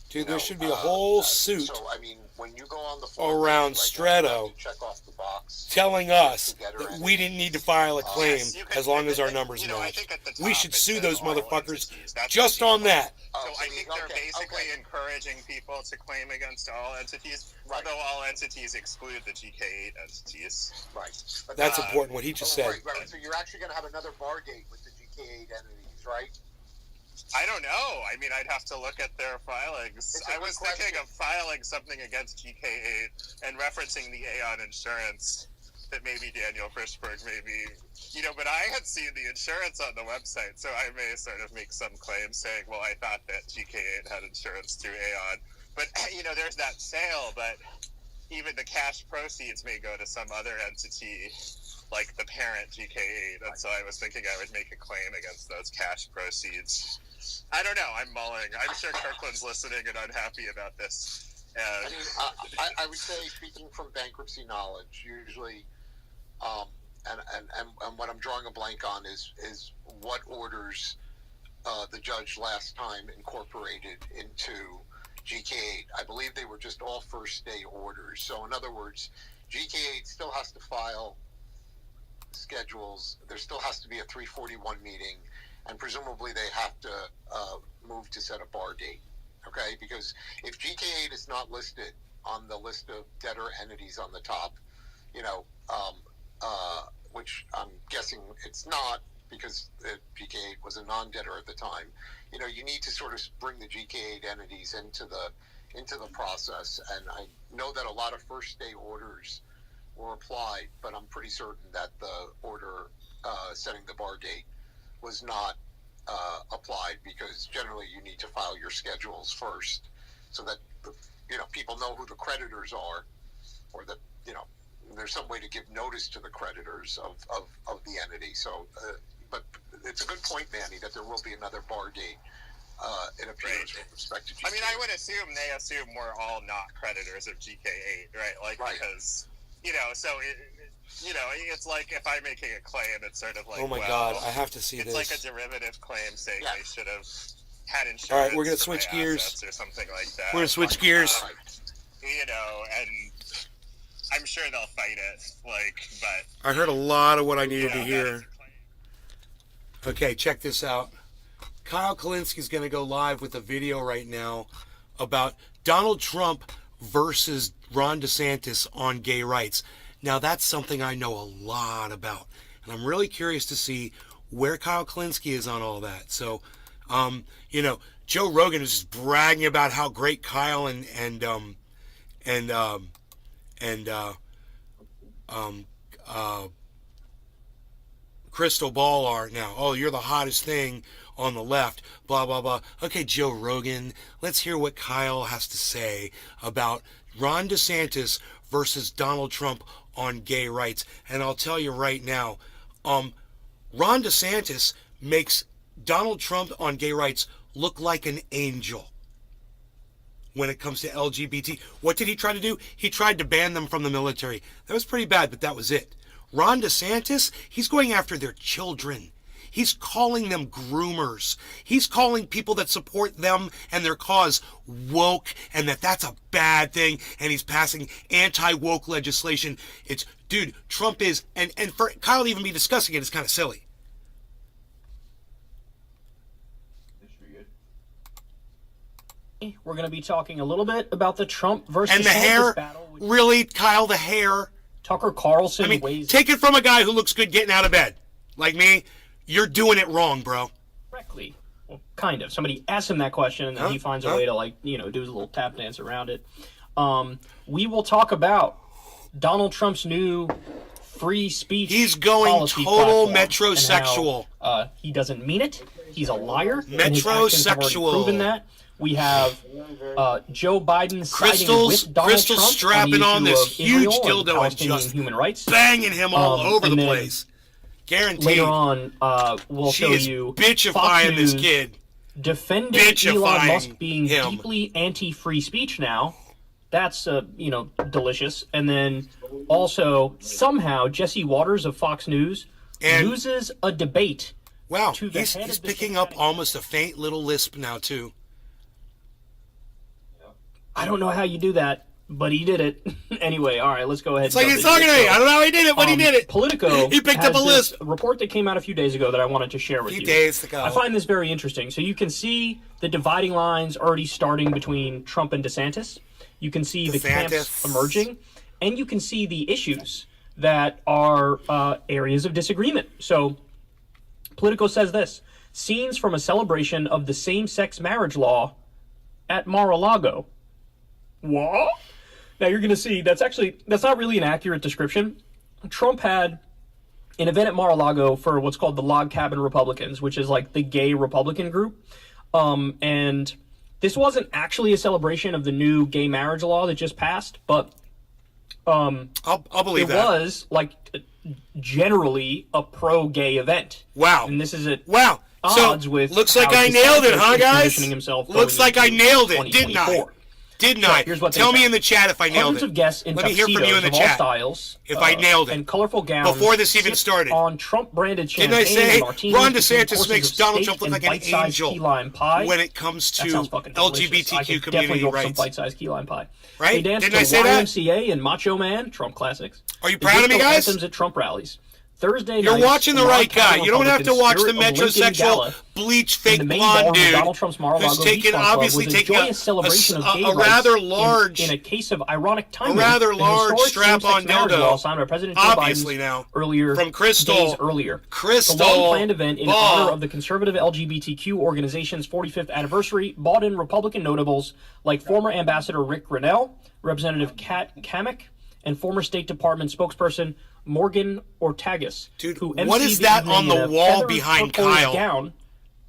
Dude, You there know, should be a whole suit So I mean, when you go on the form, around right now, you Stretto have to check off the box. telling us Together that and- we didn't need to file a claim Yes, you can- as long as our numbers you know, I match. think at the We top should it sue says those all motherfuckers entities. That's just the on default. that. So I think they're okay, basically okay. encouraging people to claim against all entities, Right. although all entities exclude the GK8 entities. Right. But That's Uh, important, what he just said. Right. So you're actually going to have another bar date with the GK8 entities, right? I don't know. I mean, I'd have to look at their filings. It's a I good was thinking question. of filing something against GK8 and referencing the Aon insurance that maybe Daniel Frischberg but I had seen the insurance on the website, so I may sort of make some claim saying, well, I thought that GK8 had insurance through Aon. But, there's that sale, but even the cash proceeds may go to some other entity, like the parent GK8, and so I was thinking I would make a claim against those cash proceeds. I don't know. I'm mulling. I'm sure Kirkland's listening and unhappy about this. I mean, I would say, speaking from bankruptcy knowledge, usually, and what I'm drawing a blank on is what orders the judge last time incorporated into GK8. I believe they were just all first day orders. So in other words, GK8 still has to file schedules. There still has to be a 341 meeting, and presumably they have to move to set a bar date. Okay, because if GK8 is not listed on the list of debtor entities on the top, which I'm guessing it's not, because GK8 was a non-debtor at the time. You need to sort of bring the GK8 entities into the process, and I know that a lot of first day orders were applied, but I'm pretty certain that the order setting the bar date was not applied, because generally you need to file your schedules first, so that people know who the creditors are, or that there's some way to give notice to the creditors of the entity. So, but it's a good point, Manny, that there will be another bar date. It appears with respect to GK8. I mean, I would assume they assume we're all not creditors of GK8, right? Because so it's like if I'm making a claim, it's sort of like, Oh my God, I have to see it's this. like a derivative claim saying they should have had insurance. All right, we're gonna for switch my gears. assets or something like that. We're gonna switch gears. And I'm sure they'll fight it. But I heard a lot of what I needed to that's hear. the claim. Okay, check this out. Kyle Kalinski's going to go live with a video right now about Donald Trump versus Ron DeSantis on gay rights. Now, that's something I know a lot about, and I'm really curious to see where Kyle Kalinski is on all that. So, Joe Rogan is just bragging about how great Kyle and Crystal Ball are now. Oh, you're the hottest thing on the left, blah, blah, blah. Okay, Joe Rogan, let's hear what Kyle has to say about Ron DeSantis versus Donald Trump on gay rights. And I'll tell you right now, Ron DeSantis makes Donald Trump on gay rights look like an angel when it comes to LGBT. What did he try to do? He tried to ban them from the military. That was pretty bad, but that was it. Ron DeSantis, he's going after their children. He's calling them groomers. He's calling people that support them and their cause woke, and that's a bad thing, and he's passing anti-woke legislation. Dude, Trump is, and for Kyle to even be discussing it is kind of silly. This should be good. We're going to be talking a little bit about the Trump versus And the DeSantis hair, battle. Which really, Kyle, the hair. Tucker Carlson I mean, weighs take it from a guy who looks good getting out of bed. Like me, you're doing it wrong, bro. correctly. Well, kind of. Somebody asked him that question, and then he finds a way to, do his little tap dance around it. We will talk about Donald Trump's new free speech. He's going policy total platform and metrosexual. how, he doesn't mean it. He's a liar. and his actions have already Metrosexual. proven that. We have Joe Biden siding Crystal's with Donald Trump strapping on the this issue huge of Israel dildo and Palestinian just human rights. banging him all over and the then place. Guaranteed. Later on, we'll She show is you bitchifying Fox this News kid. defending Bitchifying Elon Musk being him. deeply anti-free speech now. That's delicious. And then also somehow Jesse Waters of Fox News And- loses a debate. Wow, to the he's head of the picking up Democratic- almost a faint little lisp now, too. I don't know how you do that, but he did it. Anyway, all right, let's go ahead. It's like he's talking to me. I don't know how he did it, but he did it. Politico He picked has up a this list. report that came out a few days ago that I wanted to share with A few you. days ago. I find this very interesting. So you can see the dividing lines already starting between Trump and DeSantis. You can see the camps DeSantis. emerging, and you can see the issues that are areas of disagreement. So Politico says this: scenes from a celebration of the same-sex marriage law at Mar-a-Lago. What? Now you're going to see that's not really an accurate description. Trump had an event at Mar-a-Lago for what's called the Log Cabin Republicans, which is like the gay Republican group. And this wasn't actually a celebration of the new gay marriage law that just passed, but I'll believe it that. was like generally a pro-gay event. Wow. And this is at Wow. odds So, with looks like how I nailed it, DeSantis huh, is guys? positioning himself Looks going like I into nailed it, didn't I? 2024. Didn't So, I? here's what they Tell say. me in the chat if I nailed Hundreds it. of guests in Let me hear from you in tuxedos the of all chat. styles, If I nailed it. and colorful gowns Before this even sipped started. on Trump-branded Didn't champagne I say and martinis Ron between DeSantis courses makes of Donald steak Trump look and like an bite-sized angel key lime pie? when it comes That to sounds fucking delicious. I LGBTQ could community definitely go for some rights? bite-sized key lime pie. Right? They danced Didn't I to say that? YMCA and Macho Man, Trump classics. Are you The proud of me, disco guys? anthems at Trump rallies. Thursday You're night, watching the Log right guy. Cabin You don't have to watch the Republicans' Spirit of the Lincoln metrosexual, Gala bleach, in fake the main blonde ballroom of dude Donald Trump's Mar-a-Lago who's Beach taking, Club obviously was a taking joyous celebration of gay a rather rights large, in a case of ironic timing. rather the large historic strap-on same-sex marriage dildo. law signed by President Joe Obviously Biden now. earlier From Crystal. days earlier. Crystal The long-planned event in Ball. honor of the conservative LGBTQ organization's 45th anniversary brought in Republican notables like former Ambassador Rick Grenell, Representative Kat Kamek, and former State Department spokesperson Morgan Ortagus, Dude, who what emceed is that evening on the in a wall feathered behind turquoise Kyle? Gown,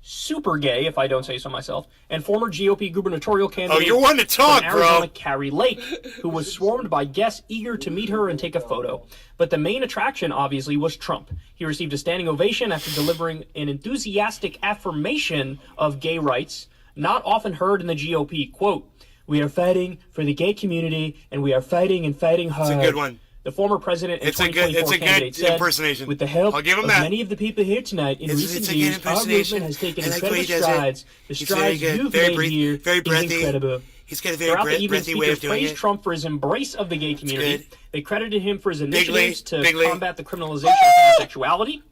super gay, if I don't say so myself, and former GOP gubernatorial candidate you're wanting to talk, from Arizona, bro. Carrie Lake, who was swarmed by guests eager to meet her and take a photo. But the main attraction, obviously, was Trump. He received a standing ovation after delivering an enthusiastic affirmation of gay rights, not often heard in the GOP. Quote, "We are fighting for the gay community, and we are fighting and fighting hard." It's a good one. The former president and It's a good 2024 candidate said, impersonation. with the help I'll give him of that. many of the people here tonight in It's recent a good years, our impersonation. movement has taken I like the way incredible he does it. strides. The He's very strides good. you've Very made breathy, here very is breathy. incredible. He's got a very Throughout the evening, breathy way speakers of doing praised it. Trump for his embrace of the gay community. good. They credited him for his Bigly, initiatives to bigly. combat the criminalization of homosexuality,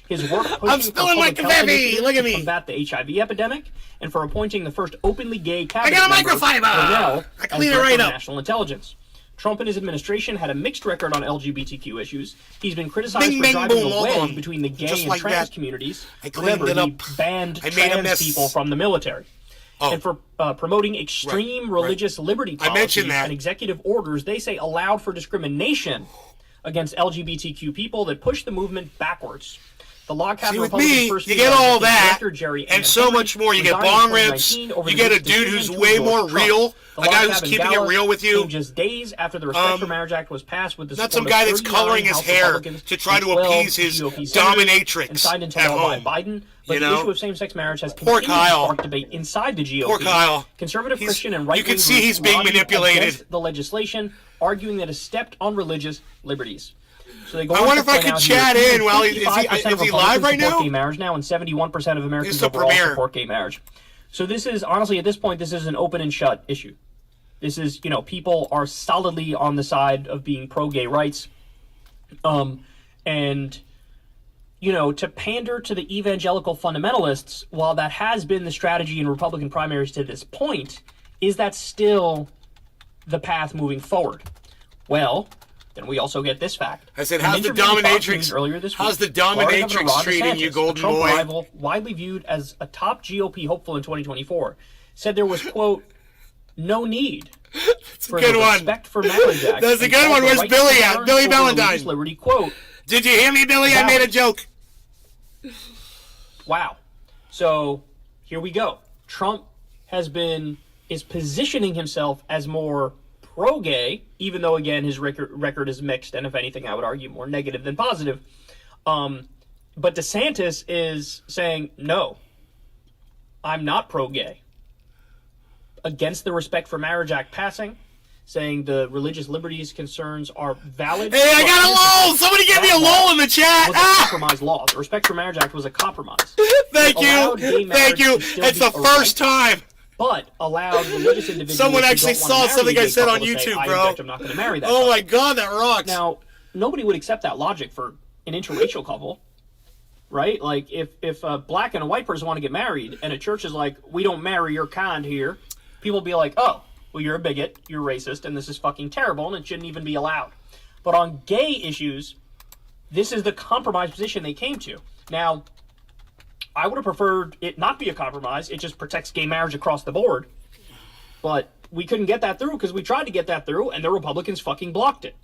his work pushing I'm for spilling my public health confetti. initiatives Look at to me. combat the HIV epidemic, and for appointing the first openly gay cabinet got a member, microfiber. Grenell, I as clean it Director right of up. National Intelligence. Trump and his administration had a mixed record on LGBTQ issues. He's been criticized Bing, for bing, driving boom, a hold wedge on. between the gay Just and like trans that. communities. I cleaned Remember, it he up. banned I made a trans mess. people from the military. Oh. And for promoting extreme Right, religious liberty I policies mentioned that. and executive orders, they say allowed for discrimination against LGBTQ people that pushed the movement backwards. The Log Cabin See, with Republican me, first you female get all executive that, director, Jerry and Ann so Henry, much more. You get resigned in bong rips. 2019 over You the get a decision dude who's to way endorse more Trump. real. The A Log guy who's Cabin keeping it Gala real with you. came just days after the Respect for Marriage Act was passed with the Not support some guy of that's 39 coloring his House hair Republicans to try and to 12 appease his GOP senators, dominatrix and signed into at law home. by Biden. But You the know? issue of same-sex marriage has Poor continued to Kyle. spark debate inside the GOP. Poor Kyle. Conservative He's- Christian and you right-wing can see groups he's being lobbied manipulated. against the legislation, arguing that it stepped on religious liberties. So they go I on wonder to if I point could out chat here, in while he- is he 55% of live right Republicans support now? Gay marriage now, and 71% of Americans It's the overall premiere. support gay marriage. So this is honestly at this point, this is an open and shut issue. This is, people are solidly on the side of being pro-gay rights. And, to pander to the evangelical fundamentalists, while that has been the strategy in Republican primaries to this point, is that still the path moving forward? Well, then we also get this fact. I said, In an how's the interview with Fox dominatrix- News earlier this how's week, the Florida Governor dominatrix Ron treating you, DeSantis, golden a Trump boy? rival, widely viewed as a top GOP hopeful in 2024, said there was, quote, no need for good the one. Respect for Marriage Act. That's a and good called one. the Where's right to Billy at? learn Billy for Valentine. religious liberty, quote, Did you hear me, Billy? I made a joke. wow. So here we go. Trump is positioning himself as more pro-gay, even though, again, his record is mixed, and if anything, I would argue more negative than positive. But DeSantis is saying, no, I'm not pro-gay. Against the Respect for Marriage Act passing, saying the religious liberties concerns are valid. Hey, I got a lull. Somebody give me a lull in the chat. Was a Ah! compromise law. The Respect for Marriage Act was a compromise. Thank It allowed gay you. Thank marriage you. to still It's be the a first right, time. but allowed religious individuals. Someone who actually don't wanna saw marry something a I gay said on couple to say, YouTube, "I bro. object, I'm not going to marry that." Oh couple. my god, that rocks. Now, nobody would accept that logic for an interracial couple, right? Like, if a black and a white person want to get married, and a church is like, "We don't marry your kind here," people will be like, "Oh, well, you're a bigot, you're racist, and this is fucking terrible, and it shouldn't even be allowed." But on gay issues, this is the compromise position they came to. Now, I would have preferred it not be a compromise. It just protects gay marriage across the board. But we couldn't get that through because we tried to get that through, and the Republicans fucking blocked it.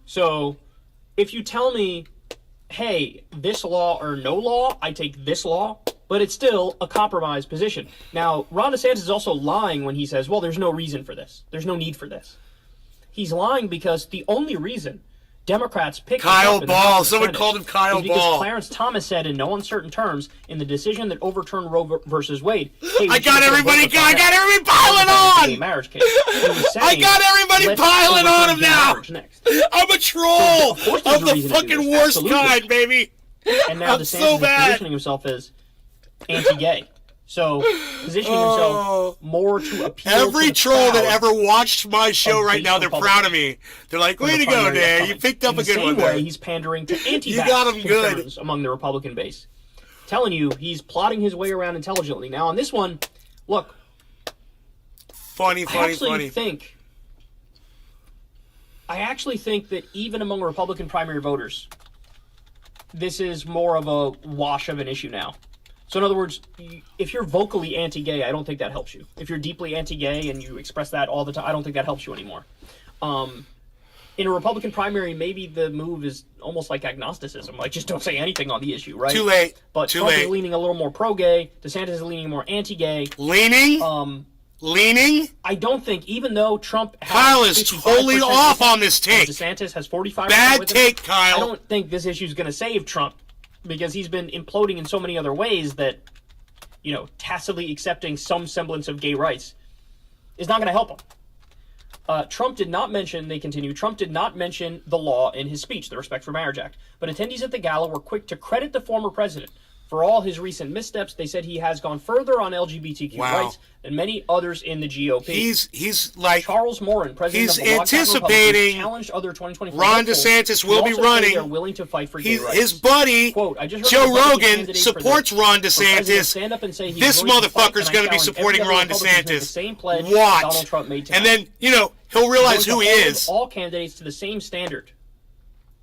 So, if you tell me, hey, this law or no law, I take this law, but it's still a compromise position. Now, Ron DeSantis is also lying when he says, well, there's no reason for this. There's no need for this. He's lying because the only reason Democrats picked Kyle Ball. Someone called him Kyle because Ball. Clarence Thomas said in no uncertain terms in the decision that overturned Roe versus Wade, hey, I got everybody piling on! Marriage case. I got everybody piling on him now! Next. I'm a troll So, of course there's of a the reason to do fucking this. worst Absolutely. kind, baby! And now I'm DeSantis so is bad. positioning himself as anti-gay. So, positioning himself more to appeal Every to the troll that crowd ever watched my show of right base now, they're Republicans proud of me. They're like, for way the to go, primary Dan. upcoming. You picked up In a good the one same way, there. he's pandering to anti-vax You got him good. conservatives among the Republican base. Telling you, he's plotting his way around intelligently. Now, on this one, look, Funny. I actually think that even among Republican primary voters, this is more of a wash of an issue now. So in other words, if you're vocally anti-gay, I don't think that helps you. If you're deeply anti-gay and you express that all the time, I don't think that helps you anymore. In a Republican primary, maybe the move is almost like agnosticism. Like, just don't say anything on the issue, right? Too late. But Too Trump late. is leaning a little more pro-gay. DeSantis is leaning more anti-gay. Leaning? Leaning? I don't think, even though Trump has Kyle is 55% totally off on this and take. DeSantis has 45%. Bad with him, take, Kyle. I don't think this issue is going to save Trump because he's been imploding in so many other ways that, you know, tacitly accepting some semblance of gay rights is not going to help him. Trump did not mention, they continue, Trump did not mention the law in his speech, the Respect for Marriage Act. But attendees at the gala were quick to credit the former president for all his recent missteps. They said he has gone further on LGBTQ rights than many others in the GOP. He's like Charles Morin, president he's of the Logtown anticipating Republicans, challenged other 2024 Ron hopefuls DeSantis who will be also say running. they are willing to fight for gay rights. His buddy Quote, I just heard Joe a Republican Rogan candidate for supports the- Ron for president DeSantis. stand up and say he's This willing to fight, motherfucker's and I going to be challenge supporting every other Ron Republican to make the DeSantis. same pledge Watch. Donald Trump made And tonight. then, you know, he'll realize We're who going he to hold is. all candidates to the same standard.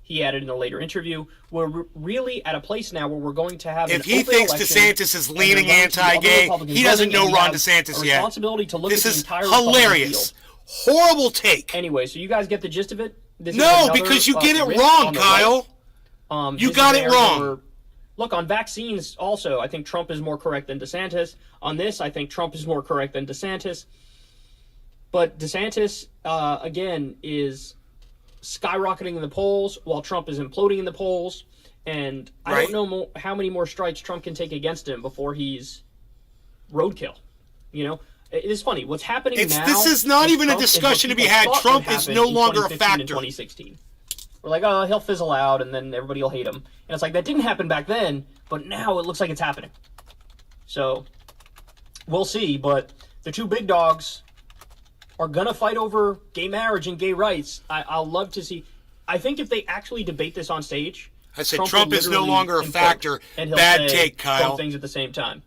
He added in a later interview, we're really at a place now where we're going to have If an he open thinks election, DeSantis is and leaning there are going to be other anti-gay, Republicans he doesn't running, know and we Ron have DeSantis a yet. responsibility to look This at the is entire Republican hilarious. field. Horrible take. Anyway, so you guys get the gist of it? This is No, another, because you get it risk wrong, on the Kyle. right. You This got is it an area wrong. where- look, on vaccines also, I think Trump is more correct than DeSantis. On this, I think Trump is more correct than DeSantis. But DeSantis, again, is skyrocketing in the polls while Trump is imploding in the polls. And I Right. don't know how many more strikes Trump can take against him before he's roadkill. You know? It is funny. What's happening now... This is not with even a Trump is what discussion to be people had. thought Trump would is happen no in longer a 2015 and factor. 2016. We're like, oh, he'll fizzle out, and then everybody will hate him. And it's like, that didn't happen back then, but now it looks like it's happening. So, we'll see, but the two big dogs are gonna fight over gay marriage and gay rights. I'll love to see... I think if they actually debate this on stage... I said will Trump is no literally longer a implode, factor. and he'll Bad say take, Kyle. both things at the same time.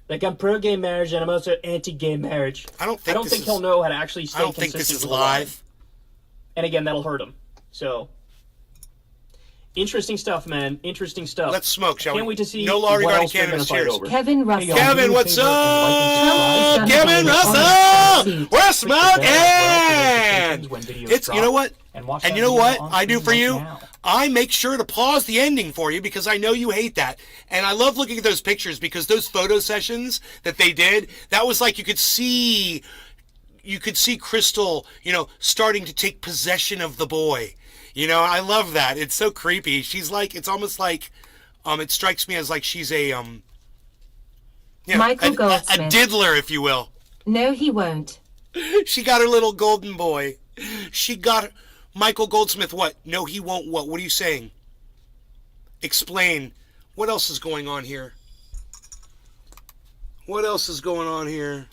Like, I'm pro-gay marriage, and I'm also anti-gay marriage. I don't think this he'll is- know how to actually stay I don't think consistent this is with the line. live. And again, that'll hurt him. So, interesting stuff, man. Interesting stuff. Let's smoke, shall we? Can't wait to see No law what regarding else they're gonna cannabis. fight Cheers. over. Kevin Russell. Kevin, what's Trump up? is Kevin done Russell! We're smoking! When videos It's, you know what? And watch And that you know video what on I do screen for right you? now. I make sure to pause the ending for you because I know you hate that. And I love looking at those pictures because those photo sessions that they did, that was like you could see Crystal, you know, starting to take possession of the boy. You know, I love that. It's so creepy. She's like, it's almost like, it strikes me as like she's a, you know, Michael a Goldsmith. diddler, if you will. No, he won't. She got her little golden boy. She got Michael Goldsmith. What? No, he won't. What? What are you saying? Explain. What else is going on here? What else is going on here?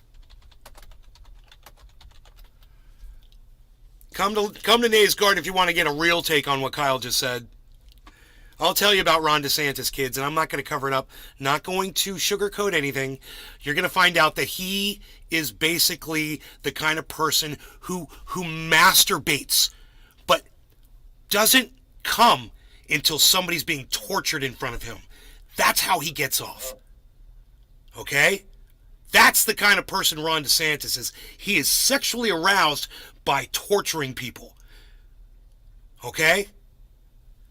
Come to Nays Garden if you want to get a real take on what Kyle just said. I'll tell you about Ron DeSantis, kids, and I'm not going to cover it up. Not going to sugarcoat anything. You're going to find out that he is basically the kind of person who masturbates, but doesn't come until somebody's being tortured in front of him. That's how he gets off. Okay? That's the kind of person Ron DeSantis is. He is sexually aroused by torturing people. Okay?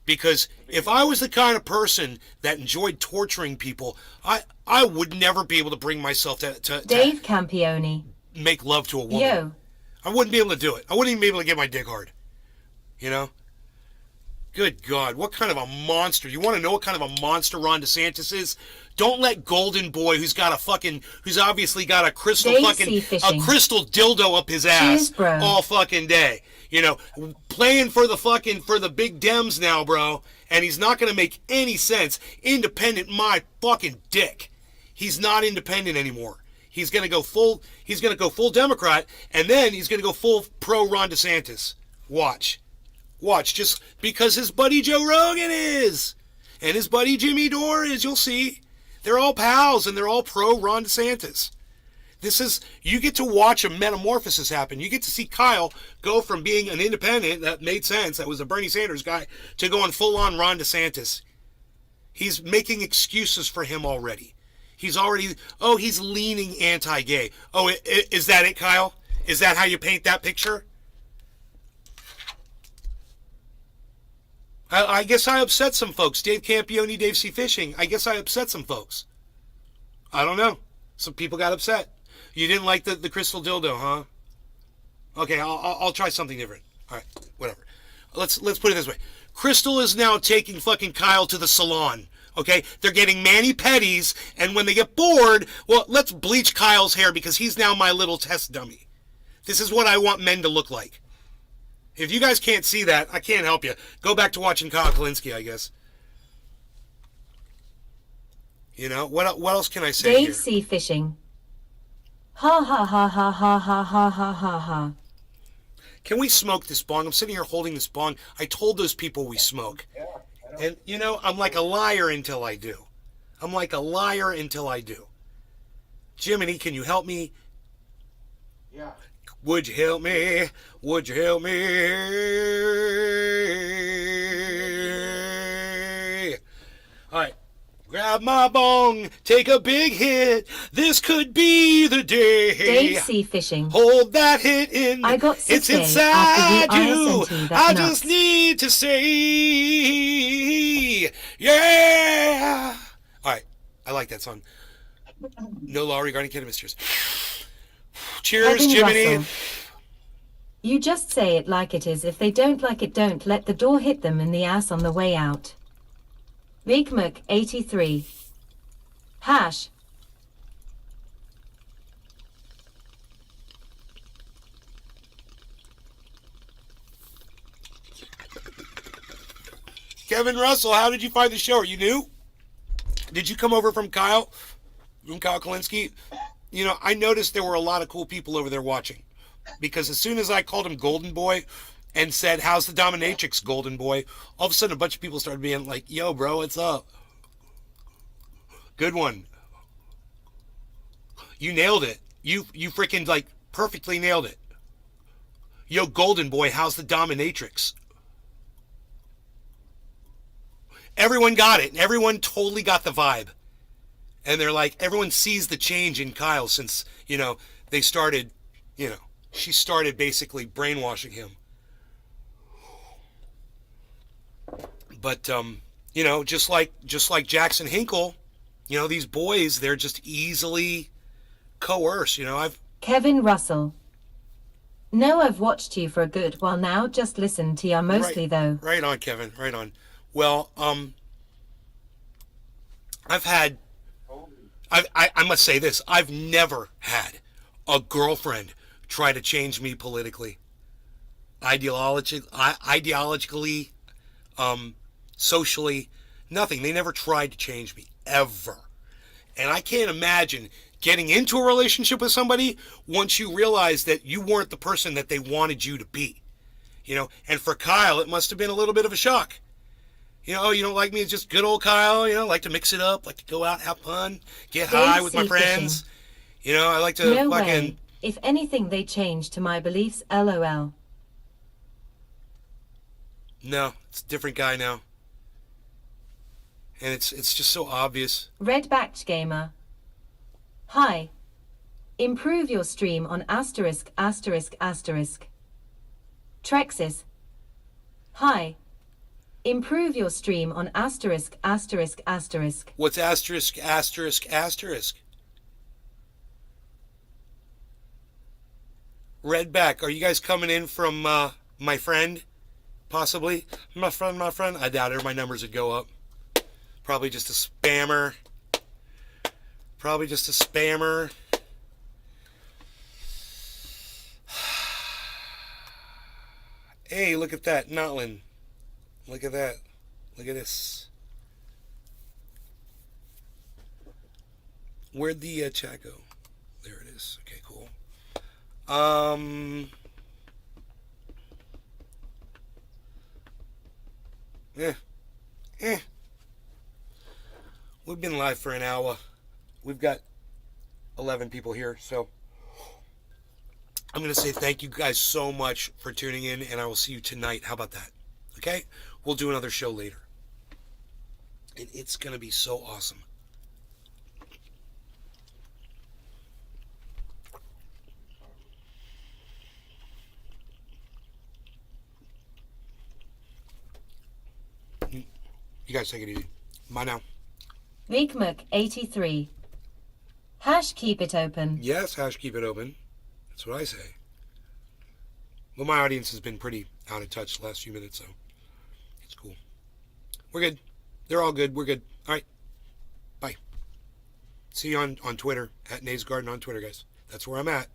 Because if I was the kind of person that enjoyed torturing people, I would never be able to bring myself to Dave Campione. make love to a woman. Yo. I wouldn't be able to do it. I wouldn't even be able to get my dick hard. You know? Good God, what kind of a monster? You want to know what kind of a monster Ron DeSantis is? Don't let Golden Boy, who's obviously got a crystal a crystal dildo up his ass all fucking day. You know, playing for the big Dems now, bro. And he's not going to make any sense. Independent my fucking dick. He's not independent anymore. He's going to go full Democrat, and then he's going to go full pro Ron DeSantis. Watch, just because his buddy Joe Rogan is, and his buddy Jimmy Dore is, you'll see. They're all pals, and they're all pro Ron DeSantis. You get to watch a metamorphosis happen. You get to see Kyle go from being an independent, that made sense, that was a Bernie Sanders guy, to going full-on Ron DeSantis. He's making excuses for him already. He's leaning anti-gay. Oh, is that it, Kyle? Is that how you paint that picture? I guess I upset some folks. Dave Campione, Dave C. Fishing. I guess I upset some folks. I don't know. Some people got upset. You didn't like the crystal dildo, huh? Okay, I'll try something different. All right, whatever. Let's put it this way. Crystal is now taking fucking Kyle to the salon. Okay, they're getting mani-pedis, and when they get bored, well, let's bleach Kyle's hair because he's now my little test dummy. This is what I want men to look like. If you guys can't see that, I can't help you. Go back to watching Kyle Kalinske, I guess. You know, what else can I say Dave here? C. Fishing. Ha ha ha ha ha ha ha ha ha ha. Can we smoke this bong? I'm sitting here holding this bong. I told those people we smoke. And, you know, I'm like a liar until I do. Jiminy, can you help me? Yeah. Would you help me? Would you help me? All right. Grab my bong, take a big hit. This could be the day. Dave C. Fishing. Hold that hit in. I got sick it's inside after the you. ISNT, I nuts. just need to say, yeah. All right. I like that song. No law regarding cannabis. Cheers. Cheers, Kevin Jiminy. Russell. You just say it like it is. If they don't like it, don't let the door hit them in the ass on the way out. Big Mac 83. Hash. Kevin Russell, how did you find the show? Are you new? Did you come over from Kyle Kalinske? You know, I noticed there were a lot of cool people over there watching. Because as soon as I called him Golden Boy and said, how's the dominatrix, Golden Boy? All of a sudden, a bunch of people started being like, yo, bro, what's up? Good one. You nailed it. You freaking, like, perfectly nailed it. Yo, Golden Boy, how's the dominatrix? Everyone got it. Everyone totally got the vibe. And they're like, everyone sees the change in Kyle since, you know, they started, you know, she started basically brainwashing him. But, you know, just like Jackson Hinkle, you know, these boys, they're just easily coerced. You know, Kevin Russell. No, I've watched you for a good while now. Just listen to you mostly, though. Right on, Kevin. Right on. Well, I must say this. I've never had a girlfriend try to change me politically, ideologically, socially, nothing. They never tried to change me, ever. And I can't imagine getting into a relationship with somebody once you realize that you weren't the person that they wanted you to be. You know, and for Kyle, it must have been a little bit of a shock. You know, oh, you don't like me? It's just good old Kyle. You know, like to mix it up, like to go out, have fun, get high with my friends. You know, I like to No fucking. way. If anything, they change to my beliefs. LOL. No, it's a different guy now. And it's just so obvious. Red-backed gamer. Hi. Improve your stream on asterisk asterisk asterisk. Trexis. Hi. Improve your stream on asterisk asterisk asterisk. What's asterisk asterisk asterisk? Redback, are you guys coming in from my friend? Possibly? My friend. I doubt it. My numbers would go up. Probably just a spammer. Hey, look at that, Notlin. Look at that. Look at this. Where'd the chat go? There it is. Okay, cool. We've been live for an hour. We've got 11 people here, so I'm going to say thank you guys so much for tuning in, and I will see you tonight. How about that? Okay? We'll do another show later. And it's going to be so awesome. You guys take it easy. Bye now. Vikmuk83. Hash keep it open. Yes, hash keep it open. That's what I say. Well, my audience has been pretty out of touch the last few minutes, so it's cool. We're good. They're all good. We're good. All right. Bye. See you on Twitter, at Nays Garden on Twitter, guys. That's where I'm at.